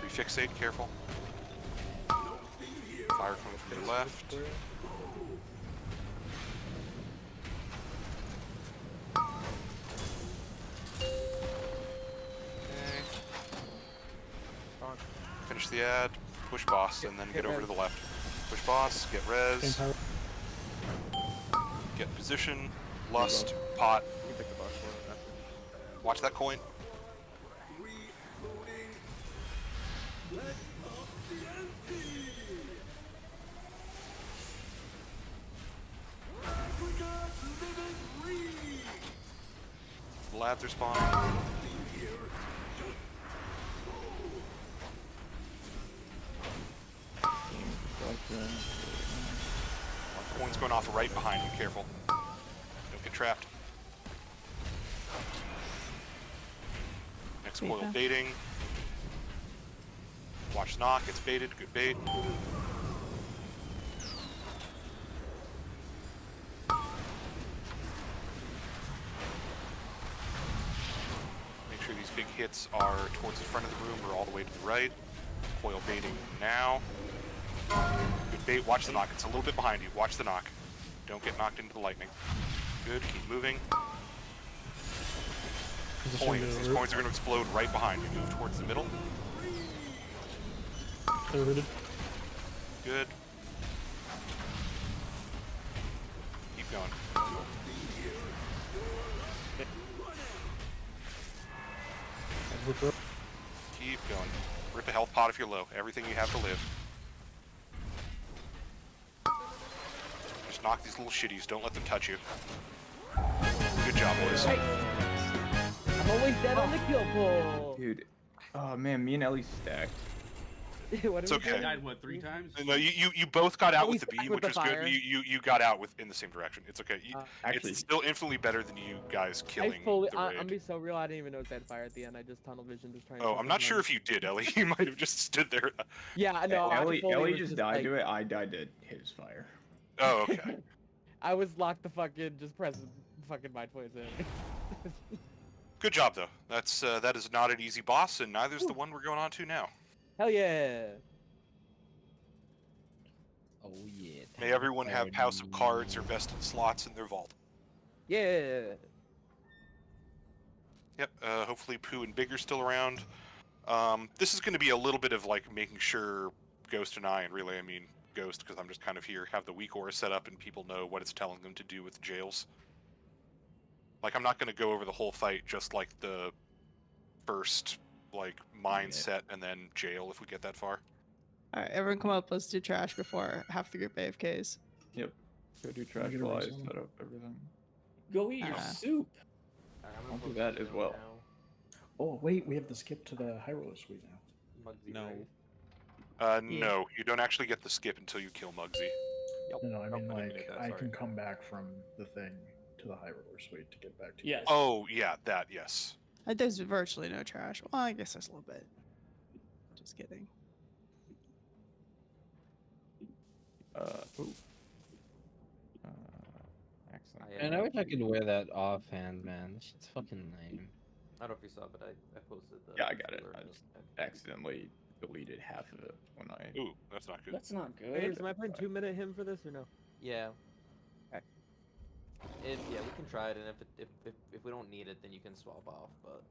S4: Refixate, careful. Fire coming from your left. Finish the ad, push boss, and then get over to the left. Push boss, get res, get position, lust, pot. Watch that coin. The lads are spawning. Coins going off right behind you, careful. Don't get trapped. Next coil baiting. Watch knock, it's baited, good bait. Make sure these big hits are towards the front of the room or all the way to the right. Coil baiting now. Good bait, watch the knock, it's a little bit behind you. Watch the knock. Don't get knocked into the lightning. Good, keep moving. Coins. These coins are going to explode right behind you. Move towards the middle. Good. Keep going. Keep going. Rip a health pot if you're low. Everything you have to live. Just knock these little shitties. Don't let them touch you. Good job, boys.
S12: I'm always dead on the kill pull.
S1: Dude, oh man, me and Ellie stacked.
S16: It's okay. You died, what, 3 times?
S4: No, you both got out with the beam, which
S12: the
S4: was
S12: fire.
S4: good. You got out in the same direction. It's okay.
S1: Actually,
S4: it's still infinitely better than you guys killing the raid.
S12: I'm being so real, I didn't even notice that fire at the end. I just tunnel vision just trying to...
S4: Oh, I'm not sure if you did, Ellie. You might have just stood there.
S12: Yeah, no,
S1: Ellie just died to it. I died to his fire.
S4: Oh, okay.
S12: I was locked the fucking, just pressing fucking mind poison.
S4: Good job, though. That is not an easy boss, and neither is the one we're going on to now.
S12: Hell yeah.
S14: Oh yeah.
S4: May everyone have House of Cards or vested slots in their vault.
S12: Yeah.
S4: Yep, hopefully Pooh and Big are still around. This is going to be a little bit of like making sure Ghost and I, and really I mean Ghost because I'm just kind of here, have the weak aura set up and people know what it's telling them to do with jails. Like, I'm not going to go over the whole fight just like the first, like, mindset and then jail if we get that far.
S5: All right, everyone come up. Let's do trash before half the group AFKs.
S1: Yep. Go do trash
S6: get a
S1: flies,
S6: reason?
S1: set up everything.
S7: Go eat your soup.
S1: I'll do that as well.
S6: Oh wait, we have to skip to the high roller suite now.
S4: No. No, you don't actually get the skip until you kill Muggsy.
S6: No, I mean
S2: eliminate that,
S6: I
S2: sorry.
S6: can come back from the thing to the high roller suite to get back to you.
S7: Yes.
S4: Oh, yeah, that, yes.
S5: There's virtually no trash. Well, I guess there's a little bit. Just kidding.
S1: Ooh. Excellent.
S14: Man, I wish I could wear that offhand, man. That shit's fucking lame.
S9: I don't know if you saw, but I posted the.
S1: Yeah, I got it.
S9: alert
S1: I
S9: note.
S1: just accidentally deleted half of it when I.
S4: Ooh, that's not good.
S7: That's not good.
S12: Wait, am I playing 2-minute him for this or no?
S9: Yeah.
S12: Okay.
S9: Yeah, we can try it, and if we don't need it, then you can swap off. But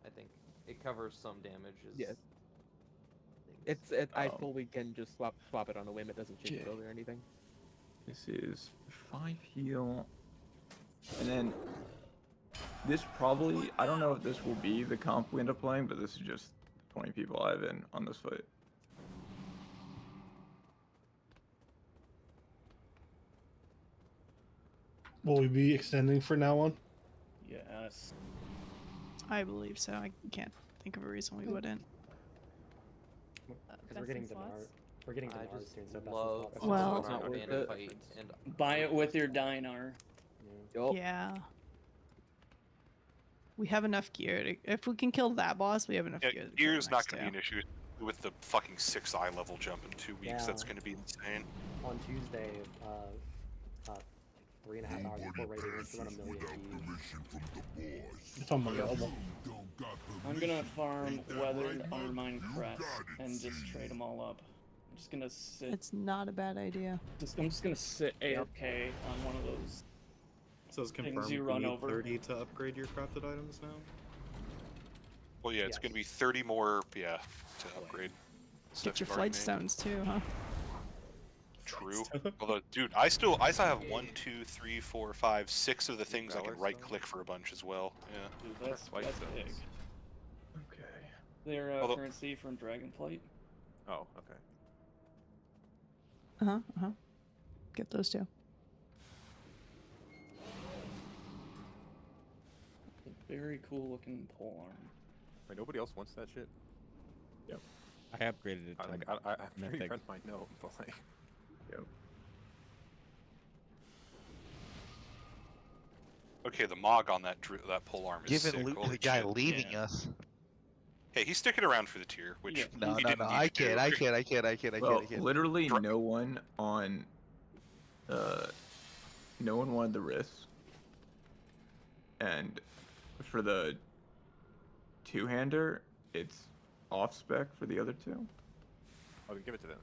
S9: I think it covers some damages.
S12: Yes. I fully can just swap it on a whim. It doesn't change build or anything.
S1: This is 5 heal, and then this probably, I don't know if this will be the comp we end up playing, but this is just 20 people I have in on this fight.
S19: Will we be extending for now on?
S7: Yes.
S5: I believe so. I can't think of a reason we wouldn't.
S10: Because we're getting Dinar. We're getting Dinar
S9: just
S10: soon, so that's
S9: love
S10: not
S5: Well-
S9: it's not worth it. Fight, and
S7: Buy it with your dinar.
S5: Yeah. We have enough gear to. If we can kill that boss, we have enough
S4: Yeah,
S5: gear. To
S4: gear's
S5: kill
S4: not
S5: the
S4: going to be
S5: next
S4: an issue with the fucking 6 eye level jump in 2 weeks.
S10: Yeah.
S4: That's going to be insane.
S10: On Tuesday, 3.5 hours before raiding, we run a million keys.
S19: If I'm available.
S7: I'm gonna farm Weathered, Undermine, Crest, and just trade them all up. I'm just gonna sit.
S5: It's not a bad idea.
S7: I'm just gonna sit AFK on one of those.
S18: So it's
S7: things
S18: confirmed
S7: you
S18: you
S7: run
S18: need
S7: over.
S18: 30 to upgrade your crafted items now?
S4: Well, yeah, it's going to be 30 more, to upgrade. stuff
S5: Get your
S4: you've
S5: flight
S4: already made.
S5: stones too, huh?
S4: True. Although, dude, I still have 1, 2, 3, 4, 5, 6 of the things I can right-click for a bunch as well. Yeah.
S7: Dude, that's big.
S1: Okay.
S7: Their
S4: Although-
S7: currency from Dragonflight.
S2: Oh, okay.
S5: Get those two.
S7: Very cool looking pole arm.
S2: Wait, nobody else wants that shit?
S1: Yep.
S15: I upgraded it to
S2: I'm pretty
S15: Mythic.
S2: friends might know, but like.
S1: Yep.
S4: Okay, the Mog on that pole arm is
S17: Giving
S4: sick.
S17: loot to
S4: Holy
S17: the guy
S4: shit.
S17: leaving us.
S4: Hey, he's sticking around for the tier, which
S17: No,
S4: he
S17: no,
S4: didn't
S17: no.
S4: need
S17: I
S4: to do.
S17: can't.
S1: Well, literally no one on, no one wanted the risk, and for the two-hander, it's off spec for the other two.
S2: Oh, then give it to them.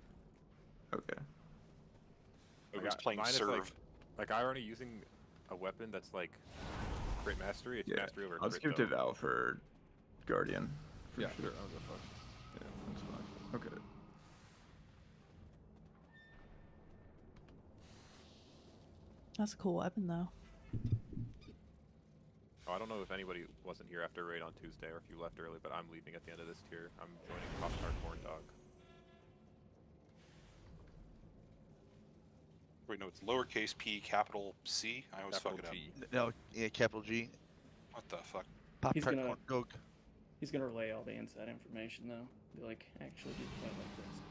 S1: Okay.
S4: Everyone's playing
S2: mine is
S4: serve.
S2: like I'm already using a weapon that's like crit mastery. It's
S1: Yeah.
S2: mastery over
S1: I'll
S2: crit.
S1: just give it to
S2: though.
S1: Val for Guardian. For
S2: Yeah,
S1: sure.
S2: sure. I'll go fuck.
S1: Yeah, that's fine. Okay.
S5: That's a cool weapon, though.
S2: Oh, I don't know if anybody wasn't here after raid on Tuesday or if you left early, but I'm leaving at the end of this tier. I'm joining Pop-Tart Corn Dog.
S4: Wait, no, it's lowercase p, capital C. I always fuck it up.
S17: No, yeah, capital G.
S4: What the fuck?
S17: Pop
S7: He's
S17: tart
S7: gonna-
S17: corn dog.
S7: He's gonna relay all the inside information though. Be like, actually do the fight like this.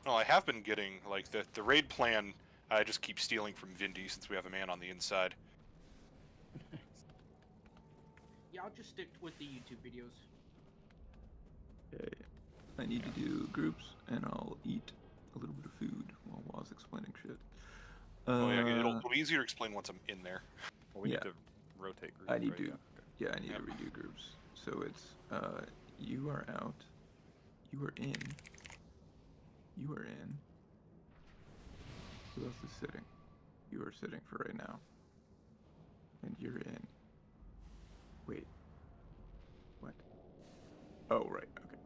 S4: No, I have been getting like the raid plan. I just keep stealing from Vindy since we have a man on the inside.
S16: Yeah, I'll just stick with the YouTube videos.
S1: Okay. I need to do groups, and I'll eat a little bit of food while Waz explaining shit.
S4: Oh yeah, it'll be easier to explain once I'm in there.
S2: Well, we
S1: Yeah.
S2: need to rotate groups.
S1: I need
S2: right?
S1: to, yeah, I need to redo groups. So it's, you are out, you are in, you are in. Who else is sitting? You are sitting for right now. And you're in. Wait. What? Oh, right, okay.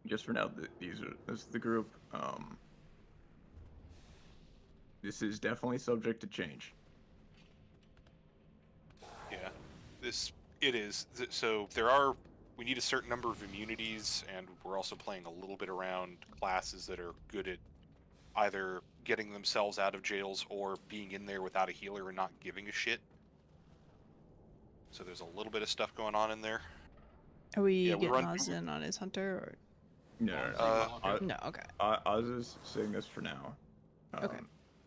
S1: Just for now, this is the group. This is definitely subject to change.
S4: It is. So there are. We need a certain number of immunities, and we're also playing a little bit around classes that are good at either getting themselves out of jails or being in there without a healer and not giving a shit. So there's a little bit of stuff going on in there.
S5: Are we
S4: Yeah,
S5: getting
S4: run.
S5: Oz in on his hunter? Or...
S1: No,
S5: no, okay.
S1: Oz is saying this for now.
S5: Okay.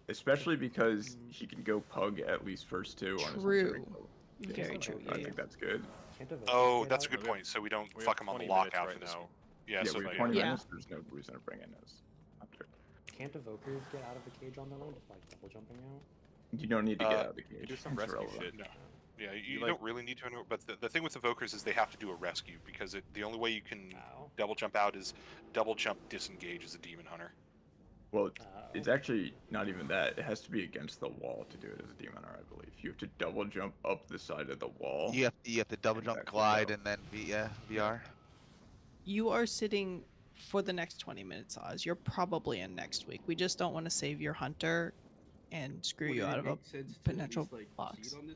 S1: Especially because he can go pug at least first two on his
S5: True.
S1: hunter.
S5: Very true.
S1: I think that's good.
S4: Oh, that's a good point. So we don't fuck him on the lockout for this one. Yeah, so
S1: we have
S4: yeah.
S1: 20 minutes. There's no reason to bring in his hunter.
S10: Can't evokers get out of the cage on their own, just like double jumping out?
S1: You don't need to get out of the cage.
S2: You do some
S1: It's
S2: rescue
S1: irrelevant.
S2: shit.
S4: No. Yeah, you
S2: like-
S4: don't really need to, but the thing with evokers is they have to do a rescue, because the only way you can double jump out is double jump disengage as a demon hunter.
S1: Well, it's actually not even that. It has to be against the wall to do it as a demon hunter, I believe. You have to double jump up the side of the wall.
S17: You have to double jump, glide, and then VR.
S5: You are sitting for the next 20 minutes, Oz. You're probably in next week. We just don't want to save your hunter and screw you out of a potential box.
S2: I mean,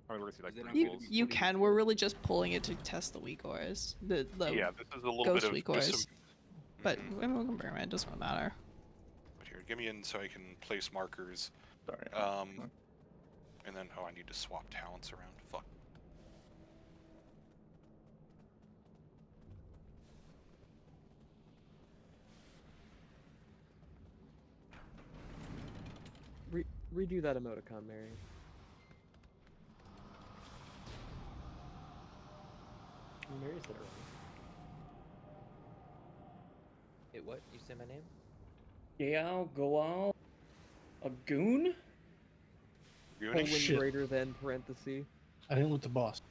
S2: we're gonna see like
S5: You can. We're really just pulling it to test the weak auras. The
S4: Yeah, this is a little
S5: ghost
S4: bit of
S5: weak
S4: just
S5: auras.
S4: some.
S5: But we can bring it. It doesn't matter.
S4: But here, give me in so I can place markers.
S1: Sorry.
S4: And then I need to swap talents around. Fuck.
S12: Redo that emoticon, Mary.
S10: Mary said it wrong.
S9: Hey, what? You say my name?
S7: Yeah, go out. A goon?
S12: Colon
S19: shit.
S12: greater than parenthesis.
S19: I didn't loot the boss.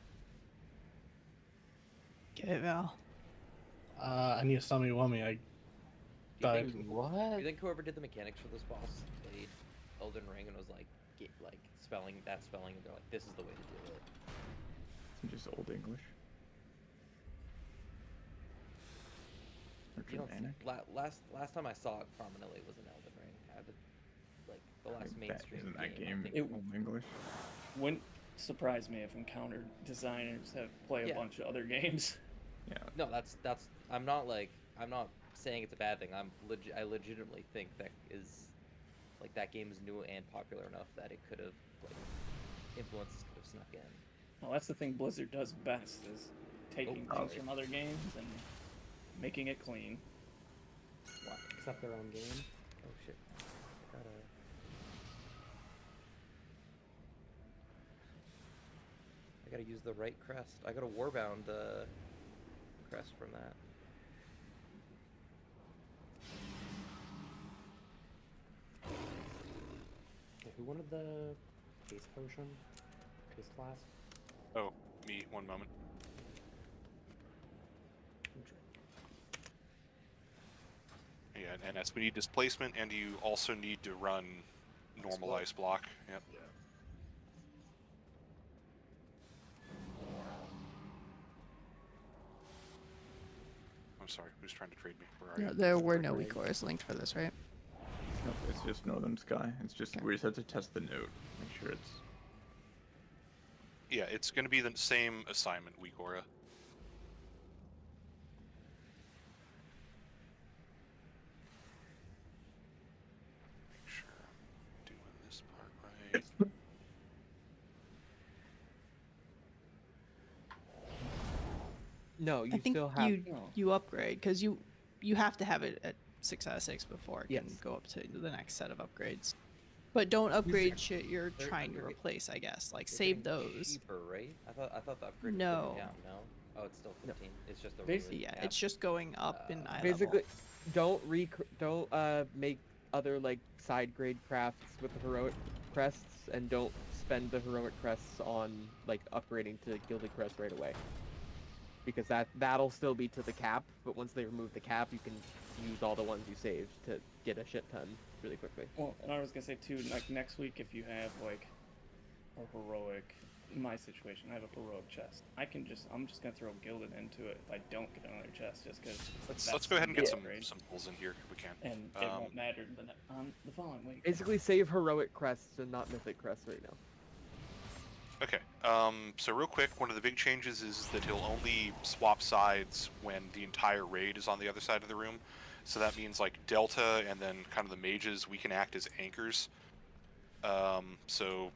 S5: Get it, Val.
S19: I need a stummy wummy. I died.
S9: Do you think whoever did the mechanics for this boss played Elden Ring and was like, spelling, and they're like, this is the way to do it?
S1: It's just old English.
S9: You don't, last time I saw it prominently was in Elden Ring. Like the last mainstream
S1: Isn't that
S9: game.
S1: game old English?
S7: Wouldn't surprise me if encountered designers that play a bunch of other games.
S1: Yeah.
S9: No, that's. I'm not saying it's a bad thing. I legitimately think that that game is new and popular enough that it could have influences could have snuck in.
S7: Well, that's the thing Blizzard does best is taking things from other games and making it clean.
S10: What? Except their own game?
S9: Oh shit. I gotta use the right crest. I got a Warbound crest from that.
S10: Okay, who wanted the paste potion? Paste flask?
S4: Oh, me. One moment. Yeah, and as we need displacement, and you also need to run normalized block. Yep.
S18: Yeah.
S4: I'm sorry, who's trying to trade me? Where are
S5: No,
S4: you?
S5: there were no weak auras linked for this, right?
S1: Nope, it's just Northern Sky. It's just we just have to test the note, make sure it's.
S4: Yeah, it's going to be the same assignment, weak aura. Make sure I'm doing this part right.
S12: No, you
S5: I think
S12: still have.
S5: you upgrade because you have to have it at 6 out of 6 before it can go up to the next set of upgrades. But don't upgrade shit you're trying to replace, I guess. Like save those.
S9: Cheaper, right? I thought the upgrade was
S5: No.
S9: going down. No. Oh, it's still 15. It's just a
S5: Basically, yeah, it's just going up in eye
S12: Basically,
S5: level.
S12: don't make other like side grade crafts with the heroic crests, and don't spend the heroic crests on like upgrading to gilded crest right away. Because that'll still be to the cap, but once they remove the cap, you can use all the ones you saved to get a shit ton really quickly.
S7: Well, and I was gonna say too, like next week if you have like a heroic, in my situation, I have a heroic chest. I'm just gonna throw gilded into it if I don't get another chest, just because.
S4: Let's go ahead and get some pulls in here if we can.
S7: And it won't matter the following week.
S12: Basically, save heroic crests and not mythic crests right now.
S4: Okay. So real quick, one of the big changes is that he'll only swap sides when the entire raid is on the other side of the room. So that means like Delta and then kind of the mages, we can act as anchors. So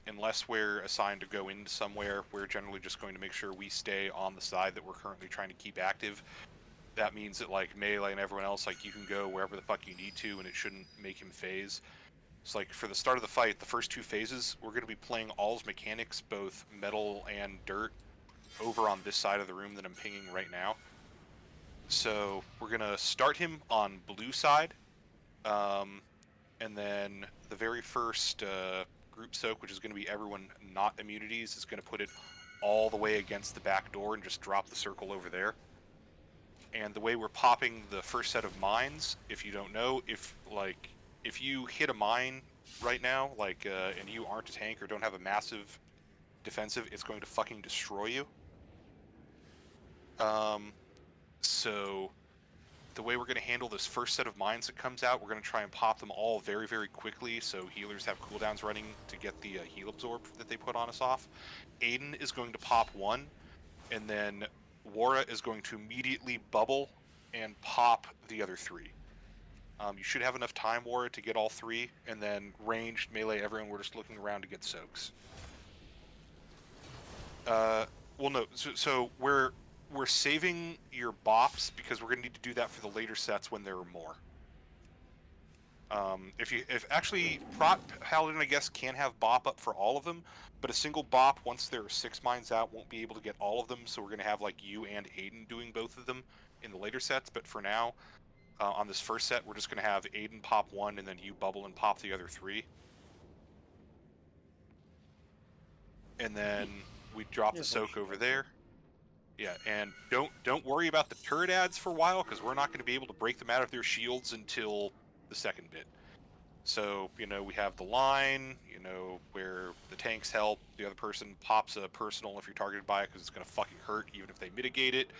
S4: unless we're assigned to go into somewhere, we're generally just going to make sure we stay on the side that we're currently trying to keep active. That means that like Melee and everyone else, like you can go wherever the fuck you need to, and it shouldn't make him phase. So like for the start of the fight, the first 2 phases, we're going to be playing all's mechanics, both metal and dirt, over on this side of the room that I'm pinging right now. So we're going to start him on blue side, and then the very first group soak, which is going to be everyone not immunities, is going to put it all the way against the back door and just drop the circle over there. And the way we're popping the first set of mines, if you don't know, if you hit a mine right now, and you aren't a tank or don't have a massive defensive, it's going to fucking destroy you. So the way we're going to handle this first set of mines that comes out, we're going to try and pop them all very, very quickly, so healers have cooldowns running to get the heal absorb that they put on us off. Aiden is going to pop 1, and then Wara is going to immediately bubble and pop the other 3. You should have enough time, Wara, to get all 3, and then ranged, melee, everyone, we're just looking around to get soaks. Well, no, so we're saving your bops because we're going to need to do that for the later sets when there are more. If actually, Prot Paladin, I guess, can have bop up for all of them, but a single bop, once there are 6 mines out, won't be able to get all of them, so we're going to have, like, you and Aiden doing both of them in the later sets, but for now, on this first set, we're just going to have Aiden pop 1, and then you bubble and pop the other 3. And then we drop the soak over there. Yeah, and don't worry about the turret ads for a while, because we're not going to be able to break them out of their shields until the second bit. So, we have the line, where the tanks help, the other person pops a personal if you're targeted by it, because it's going to fucking hurt, even if they mitigate it.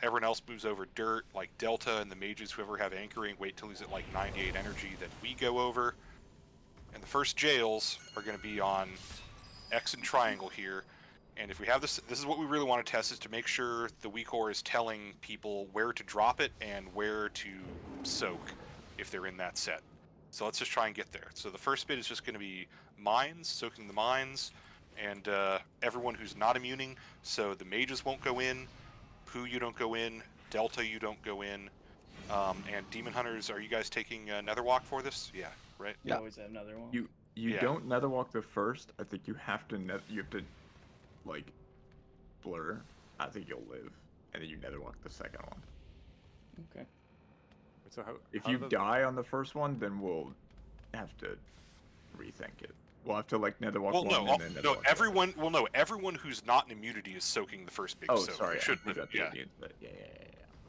S4: Everyone else moves over dirt, like Delta and the mages, whoever have anchoring, wait till he's at like 98 energy, then we go over. And the first jails are going to be on X and triangle here. And if we have this is what we really want to test, is to make sure the weak ore is telling people where to drop it and where to soak if they're in that set. So let's just try and get there. So the first bit is just going to be mines, soaking the mines, and everyone who's not immuning. So the mages won't go in, Pooh, you don't go in, Delta, you don't go in, and Demon Hunters, are you guys taking Netherwalk for this? Yeah, right?
S7: You always have another one.
S1: You
S4: Yeah.
S1: don't netherwalk the first. I think you have to like blur. I think you'll live, and then you netherwalk the second one.
S7: Okay.
S2: So
S1: If you die on the first one, then we'll have to rethink it. We'll have to like netherwalk
S4: Well,
S1: one and then netherwalk
S4: everyone. Well, no, everyone who's not in immunity is soaking the first big.
S1: Oh,
S4: soak.
S1: sorry.
S4: Should,
S1: I forgot the
S4: yeah.
S1: immune, but yeah.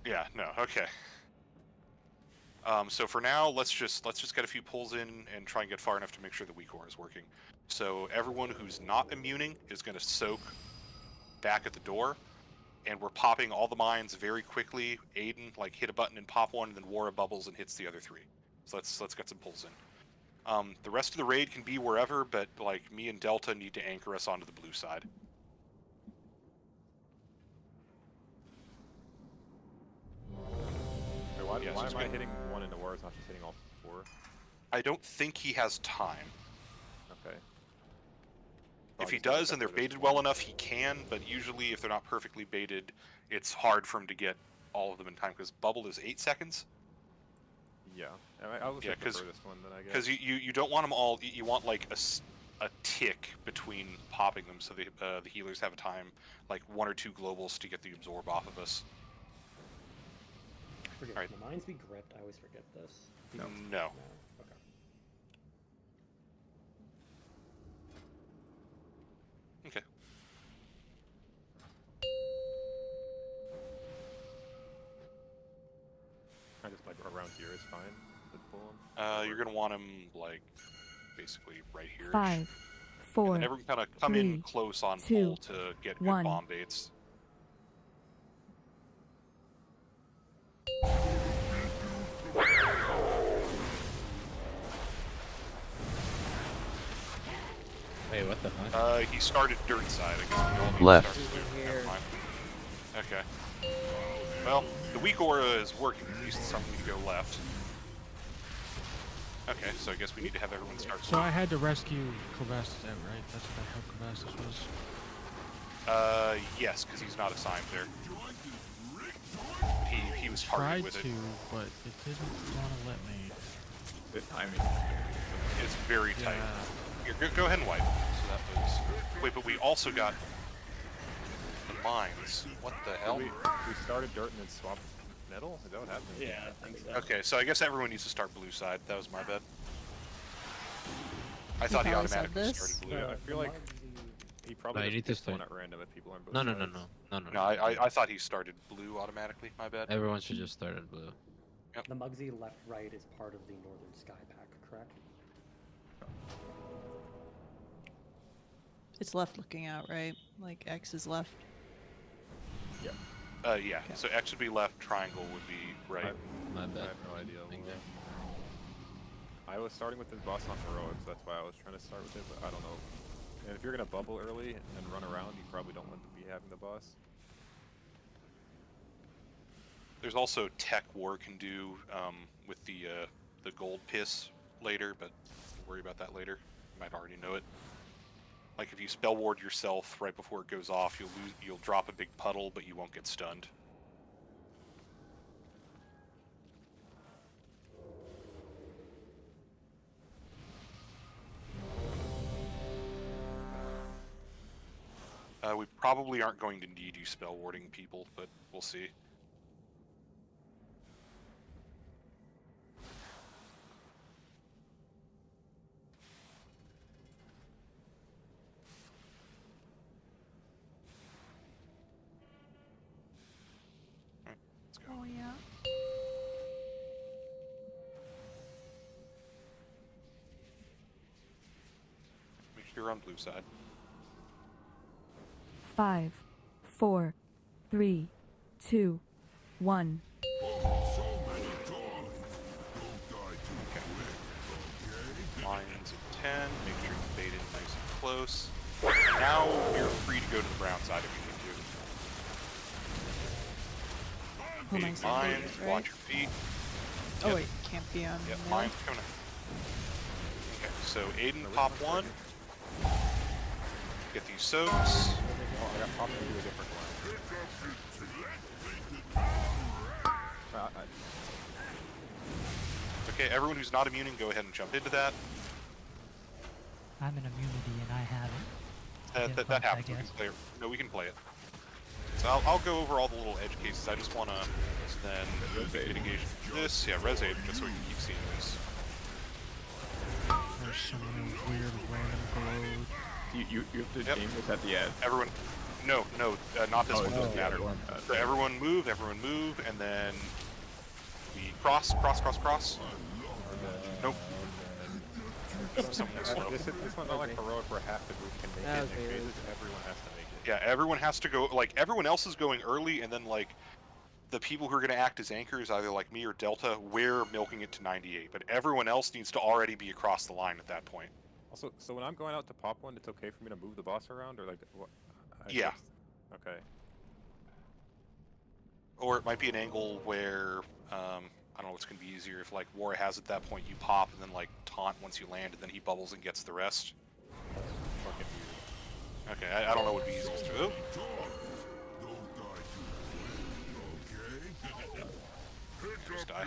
S4: Yeah. No. Okay. So for now, let's just get a few pulls in and try and get far enough to make sure the weak ore is working. So everyone who's not immuning is going to soak back at the door, and we're popping all the mines very quickly. Aiden, like, hit a button and pop one, and then Wara bubbles and hits the other 3. So let's get some pulls in. The rest of the raid can be wherever, but like me and Delta need to anchor us onto the blue side.
S2: Wait, why am I hitting one into Wars, not just hitting all 4?
S4: I don't think he has time.
S2: Okay.
S4: If he does and they're baited well enough, he can, but usually if they're not perfectly baited, it's hard for him to get all of them in time, because bubble is 8 seconds.
S2: Yeah, I'll just prefer this one then, I guess.
S4: Because you don't want them all. You want like a tick between popping them, so the healers have a time, like 1 or 2 globals to get the absorb off of us.
S10: I forget.
S4: Right.
S10: Will mines be gripped? I always forget this.
S4: No.
S10: Okay.
S4: Okay.
S2: I just like around here is fine. To pull him.
S4: You're gonna want him like basically right here.
S3: 5, 4,
S4: and everyone kind of come
S3: 3,
S4: in close on
S3: 2,
S4: pull to get good
S3: 1.
S4: bomb baits.
S14: Wait, what the fuck?
S4: He started dirt side. I guess we all need
S17: Left.
S4: to start blue. Never mind. Okay. Well, the weak aura is working. At least something to go left. Okay, so I guess we need to have everyone start.
S20: So I had to rescue Cobastus out, right? That's what how Cobastus was.
S4: Yes, because he's not assigned there. He was
S20: Tried
S4: targeted with
S20: to,
S4: it.
S20: but it didn't want to let me.
S1: The timing.
S4: It's very tight.
S20: Yeah.
S4: Here, go ahead and wipe. So that was. Wait, but we also got the mines. What the hell?
S2: We started dirt and then swapped metal? Is that what happened?
S7: Yeah, I think so.
S4: Okay, so I guess everyone needs to start blue side. That was my bad. I thought he
S5: probably said
S4: automatically
S5: this.
S4: started blue.
S2: Yeah, I feel like he probably
S14: No, you
S2: just
S14: need to
S2: picks one
S14: start.
S2: at random if people are in both
S14: No, no,
S2: sides.
S14: no.
S4: No, I thought he started blue automatically. My bad.
S14: Everyone should just start at blue.
S4: Yep.
S10: The Mugsy left right is part of the Northern Sky Pack, correct?
S5: It's left looking out, right? Like X is left.
S2: Yeah.
S4: Yeah.
S5: Okay.
S4: So X would be left, triangle would be right.
S14: My
S2: I
S14: bad.
S2: have no idea. I was starting with this boss on heroic, so that's why I was trying to start with it, but I don't know. And if you're gonna bubble early and run around, you probably don't want to be having the boss.
S4: There's also tech war can do with the gold piss later, but we'll worry about that later. You might already know it. Like if you spell ward yourself right before it goes off, you'll drop a big puddle, but you won't get stunned. We probably aren't going to need you spell warding people, but we'll see. Alright, let's go.
S5: Oh yeah.
S4: Make sure you're on blue side.
S3: 5, 4, 3, 2, 1.
S4: Lions at 10, make sure you bait in nice and close. Now you're free to go to the brown side if you need to.
S5: Oh,
S4: Baiting
S5: nice.
S4: mines,
S5: Right?
S4: watch your feet.
S5: Oh
S4: Yep.
S5: wait, can't be on.
S4: Yep,
S5: middle.
S4: mines coming up. Okay, so Aiden pop one. Get these soaks.
S2: Oh, I got popped into a different one.
S4: Okay, everyone who's not immune, go ahead and jump into that.
S21: I'm an immunity and I have it.
S4: That happens. We can play it. No, we can play it. So I'll go over all the little edge cases. I just want to then mitigation for this. Yeah, res aid, just so we can keep seeing this.
S20: There's so many weird random glows.
S1: You have to aim this at the edge.
S4: Everyone, no, not this one.
S1: Oh,
S4: Doesn't
S1: yeah,
S4: matter.
S1: the one,
S4: So everyone move, and then we cross. Nope. Someone slow.
S2: This one's not like heroic where half the group can make it. In cases, everyone has to make it.
S4: Yeah, everyone has to go. Like everyone else is going early, and then like the people who are going to act as anchors, either like me or Delta, we're milking it to 98. But everyone else needs to already be across the line at that point.
S2: Also, so when I'm going out to pop one, it's okay for me to move the boss around, or like what?
S4: Yeah.
S2: Okay.
S4: Or it might be an angle where I don't know what's going to be easier. If like War has at that point, you pop and then like taunt once you land, and then he bubbles and gets the rest.
S2: Fucking weird.
S4: Okay, I don't know what would be easiest to do. Just die.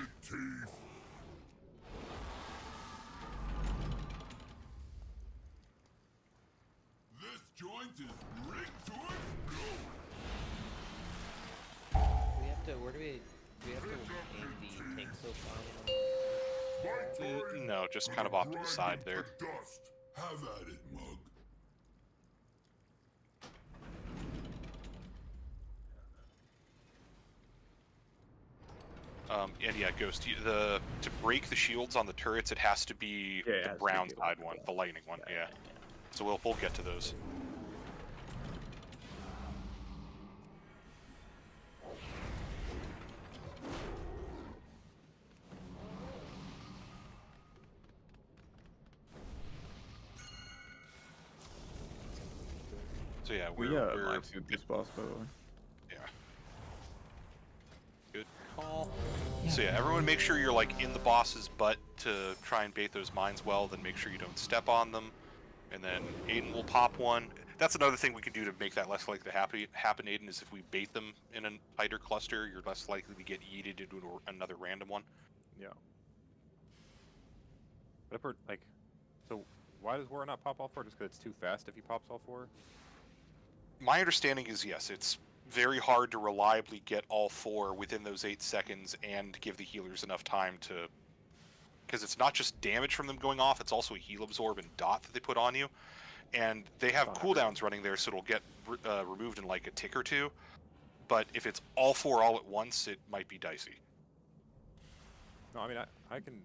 S13: This joint is rigged to explode.
S9: We have to. Where do we have to aim the tank so far?
S4: No, just kind of off to the side there.
S13: Dust. Have at it, mug.
S4: And yeah, Ghost, to break the shields on the turrets, it has to be the brown side one, the lightning one. Yeah. So we'll get to those. So yeah,
S1: We
S4: we're
S1: might suit this boss, by the way.
S4: yeah. Good call. So yeah, everyone make sure you're like in the boss's butt to try and bait those mines well, then make sure you don't step on them. And then Aiden will pop one. That's another thing we can do to make that less likely to happen, Aiden, is if we bait them in a tighter cluster, you're less likely to get yeeted into another random one.
S2: Yeah. But I've heard, like, so why does War not pop all 4? Just because it's too fast if he pops all 4?
S4: My understanding is yes, it's very hard to reliably get all 4 within those 8 seconds and give the healers enough time to... Because it's not just damage from them going off, it's also a heal absorb and dot that they put on you. And they have cooldowns running there, so it'll get removed in like a tick or two. But if it's all 4 all at once, it might be dicey.
S2: No, I mean, I can...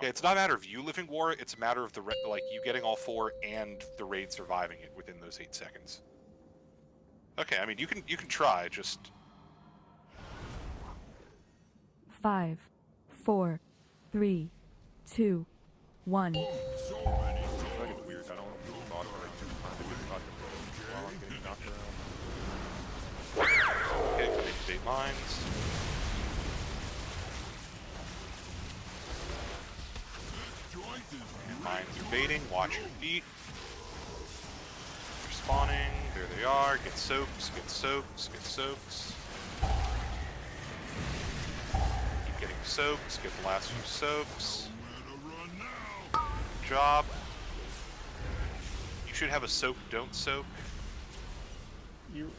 S4: Yeah, it's not a matter of you living War, it's a matter of like you getting all 4 and the raid surviving it within those 8 seconds. Okay, I mean, you can try, just...
S3: 5, 4, 3, 2, 1.
S2: I feel like it's weird. I don't want to move the boss for like 2 times to get the fucking while I'm getting knocked around.
S4: Okay, activate mines. And mines are baiting, watch your feet. They're spawning, there they are. Get soaks, get soaks, get soaks. Keep getting soaks, get the last few soaks. Good job. You should have a soak, don't soak. You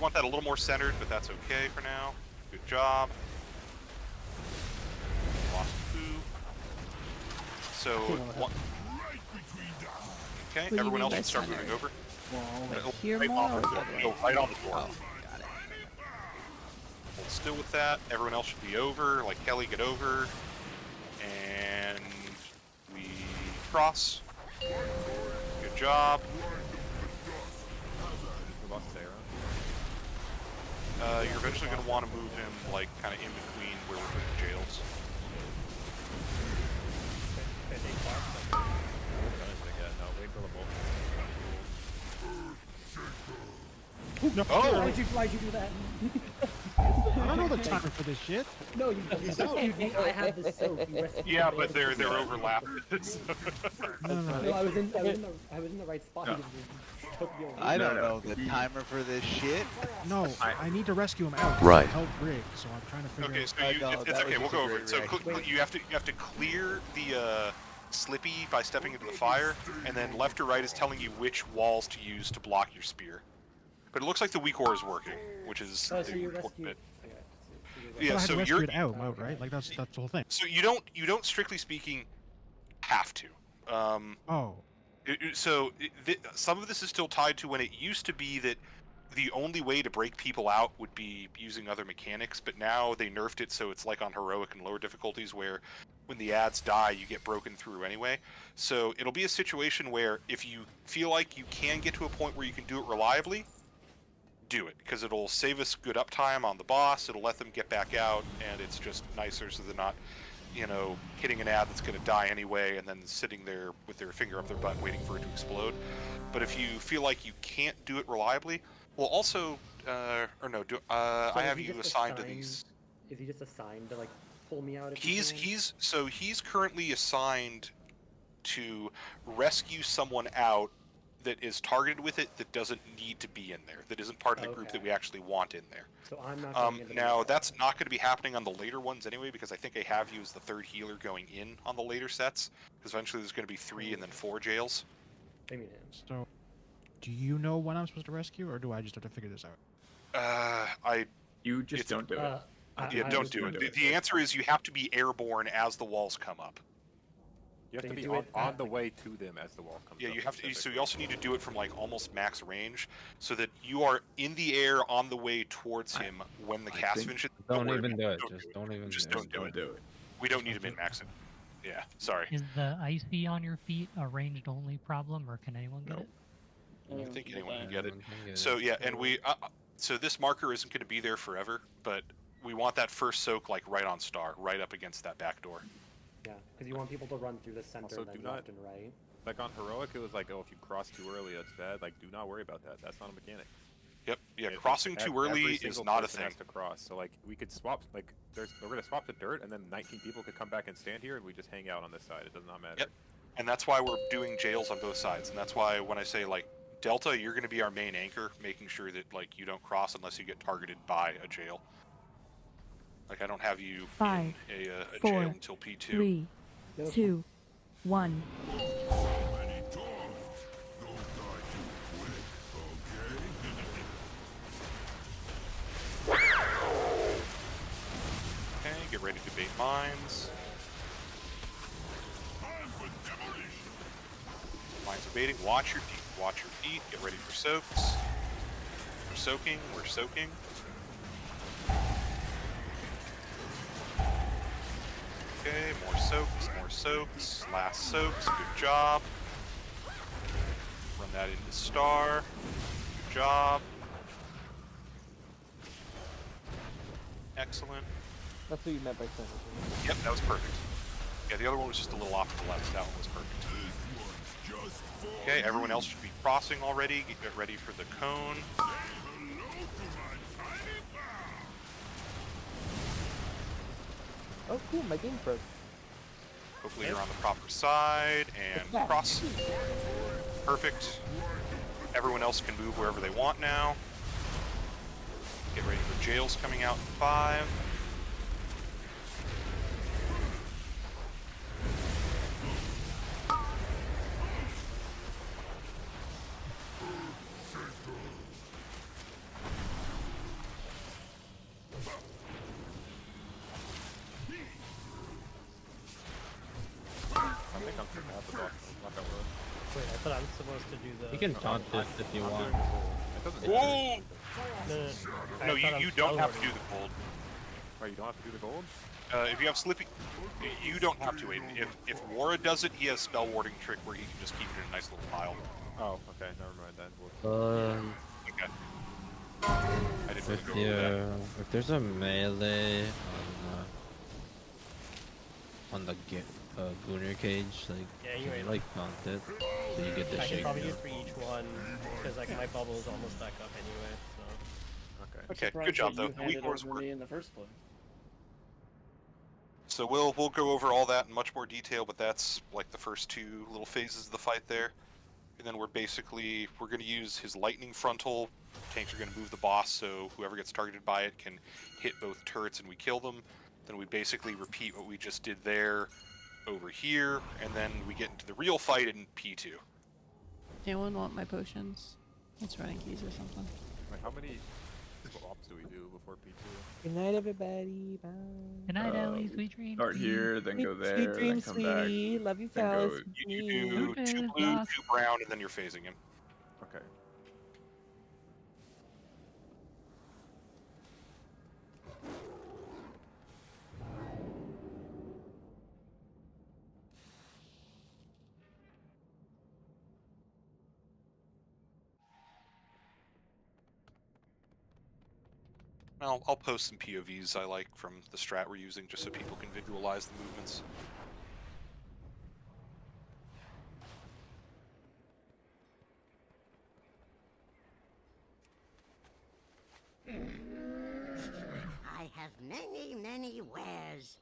S4: want that a little more centered, but that's okay for now. Good job. Lost 2. So, okay, everyone else should start moving over.
S5: Here
S4: Right
S5: more
S4: on
S5: or
S4: the
S5: the
S4: door.
S5: other way?
S4: Go right on the door.
S5: Oh, got it.
S4: Hold still with that. Everyone else should be over. Like Kelly, get over. And we cross. Good job.
S2: The boss is
S4: You're eventually going to want to move him, like, kind of in between where we're putting jails.
S20: No,
S4: Oh!
S10: Why'd you do that?
S20: I don't know the timer for this shit.
S10: No, you I have this soap. You
S4: Yeah, but they're overlapped.
S10: No, I was in the right spot.
S17: No.
S10: You took me away.
S17: I don't know the timer for this shit.
S20: No, I need to rescue him out.
S17: Right.
S20: Help Brig, so I'm trying to figure
S4: Okay,
S20: out.
S4: so it's okay. We'll go over it. So you have to clear the Slippy by stepping into the fire, and then left or right is telling you which walls to use to block your spear. But it looks like the weak ore is working, which is the important bit. Yeah, so you're
S20: out, right? Like that's the whole thing.
S4: So you don't strictly speaking have to. Some of this is still tied to when it used to be that the only way to break people out would be using other mechanics, but now they nerfed it so it's like on heroic and lower difficulties where when the ads die you get broken through anyway. So it'll be a situation where if you feel like you can get to a point where you can do it reliably, do it, because it'll save us good uptime on the boss, it'll let them get back out, and it's just nicer so they're not, hitting an ad that's going to die anyway and then sitting there with their finger up their butt waiting for it to explode. But if you feel like you can't do it reliably, well, also, I have you assigned to these.
S10: Is he just assigned to, like, pull me out?
S4: He's currently assigned to rescue someone out that is targeted with it that doesn't need to be in there, that isn't part of the group that we actually want in there.
S10: So I'm not going into
S4: now, that's not going to be happening on the later ones anyway, because I think I have you as the 3rd healer going in on the later sets, because eventually there's going to be 3 and then 4 jails.
S20: So, do you know when I'm supposed to rescue, or do I just have to figure this out?
S1: You just don't do it.
S4: Yeah, don't do it. The answer is you have to be airborne as the walls come up.
S2: You have to be on the way to them as the wall comes up.
S4: Yeah, you have to. So you also need to do it from like almost max range, so that you are in the air on the way towards him when the cast finishes.
S14: Don't even do it. Just
S4: don't do it. We don't need to min-max it. Yeah, sorry.
S21: Is the icy on your feet a ranged only problem, or can anyone get it?
S4: I don't think anyone can get it. So yeah, and so this marker isn't going to be there forever, but we want that first soak like right on star, right up against that back door.
S10: Yeah, because you want people to run through the center and then left and right.
S2: Like on heroic, it was like, oh, if you cross too early, that's bad. Like, do not worry about that. That's not a mechanic.
S4: Yep. Yeah. Crossing too
S2: Every
S4: early is
S2: single
S4: not a
S2: person
S4: thing.
S2: has to cross. So like, we could swap. Like, we're gonna swap the dirt, and then 19 people could come back and stand here, and we just hang out on this side. It does not matter.
S4: Yep. And that's why we're doing jails on both sides, and that's why when I say like Delta, you're going to be our main anchor, making sure that like you don't cross unless you get targeted by a jail. Like I don't have you
S3: 5,
S4: in a
S3: 4,
S4: jail until P2.
S3: 3, 2, 1.
S4: Okay, get ready to bait mines. Mines are baiting. Watch your feet. Watch your feet. Get ready for soaks. We're soaking. We're soaking. Okay, more soaks. More soaks. Last soaks. Good job. Run that into star. Good job. Excellent.
S12: That's what you meant by synergy.
S4: Yep, that was perfect. Yeah, the other one was just a little off to the left. That one was perfect. Okay, everyone else should be crossing already. Get ready for the cone.
S12: Oh, cool, my game froze.
S4: Hopefully you're on the proper side and cross. Perfect. Everyone else can move wherever they want now. Get ready for jails coming out in 5.
S2: I think I'm gonna have the boss. Knock out wood.
S11: Wait, I thought I was supposed to do the.
S14: You can taunt this if you want.
S2: It doesn't
S4: Whoa!
S2: matter.
S4: No, you don't have to do the gold.
S2: Right, you don't have to do the gold?
S4: If you have Slippy, you don't have to, Aiden. If Wara does it, he has spell warding trick where he can just keep it in a nice little pile.
S2: Oh, okay, never mind then.
S4: Okay. I didn't really go over that.
S14: If there's a melee on the Gunner cage, like,
S11: Yeah, you
S14: you
S11: ain't-
S14: like taunt it, so you get the
S11: I can probably
S14: shakedown.
S11: use for each one because like my bubble is almost back up anyway. So.
S4: Okay,
S7: Surprised
S4: good job
S7: that you
S4: though. The
S7: handed
S4: weak wars
S7: over
S4: were.
S7: me in the first place.
S4: So we'll go over all that in much more detail, but that's like the first 2 little phases of the fight there. And then we're going to use his lightning frontal. Tanks are going to move the boss, so whoever gets targeted by it can hit both turrets and we kill them. Then we basically repeat what we just did there over here, and then we get into the real fight in P2.
S5: Anyone want my potions? It's running keys or something.
S2: Wait, how many swaps do we do before P2?
S12: Good night, everybody. Bye.
S21: Good night, Ellie. Sweet dreams.
S1: Start here, then go there,
S12: Sweet
S1: then
S12: dreams,
S1: come back.
S12: sweetie. Love you,
S1: then
S12: fellas.
S1: go-
S4: You do
S21: Okay,
S4: 2 blue,
S21: boss.
S4: 2 brown, and then you're phasing him.
S2: Okay.
S4: I'll post some POVs I like from the strat we're using, just so people can visualize the movements.
S22: I have many, many wares.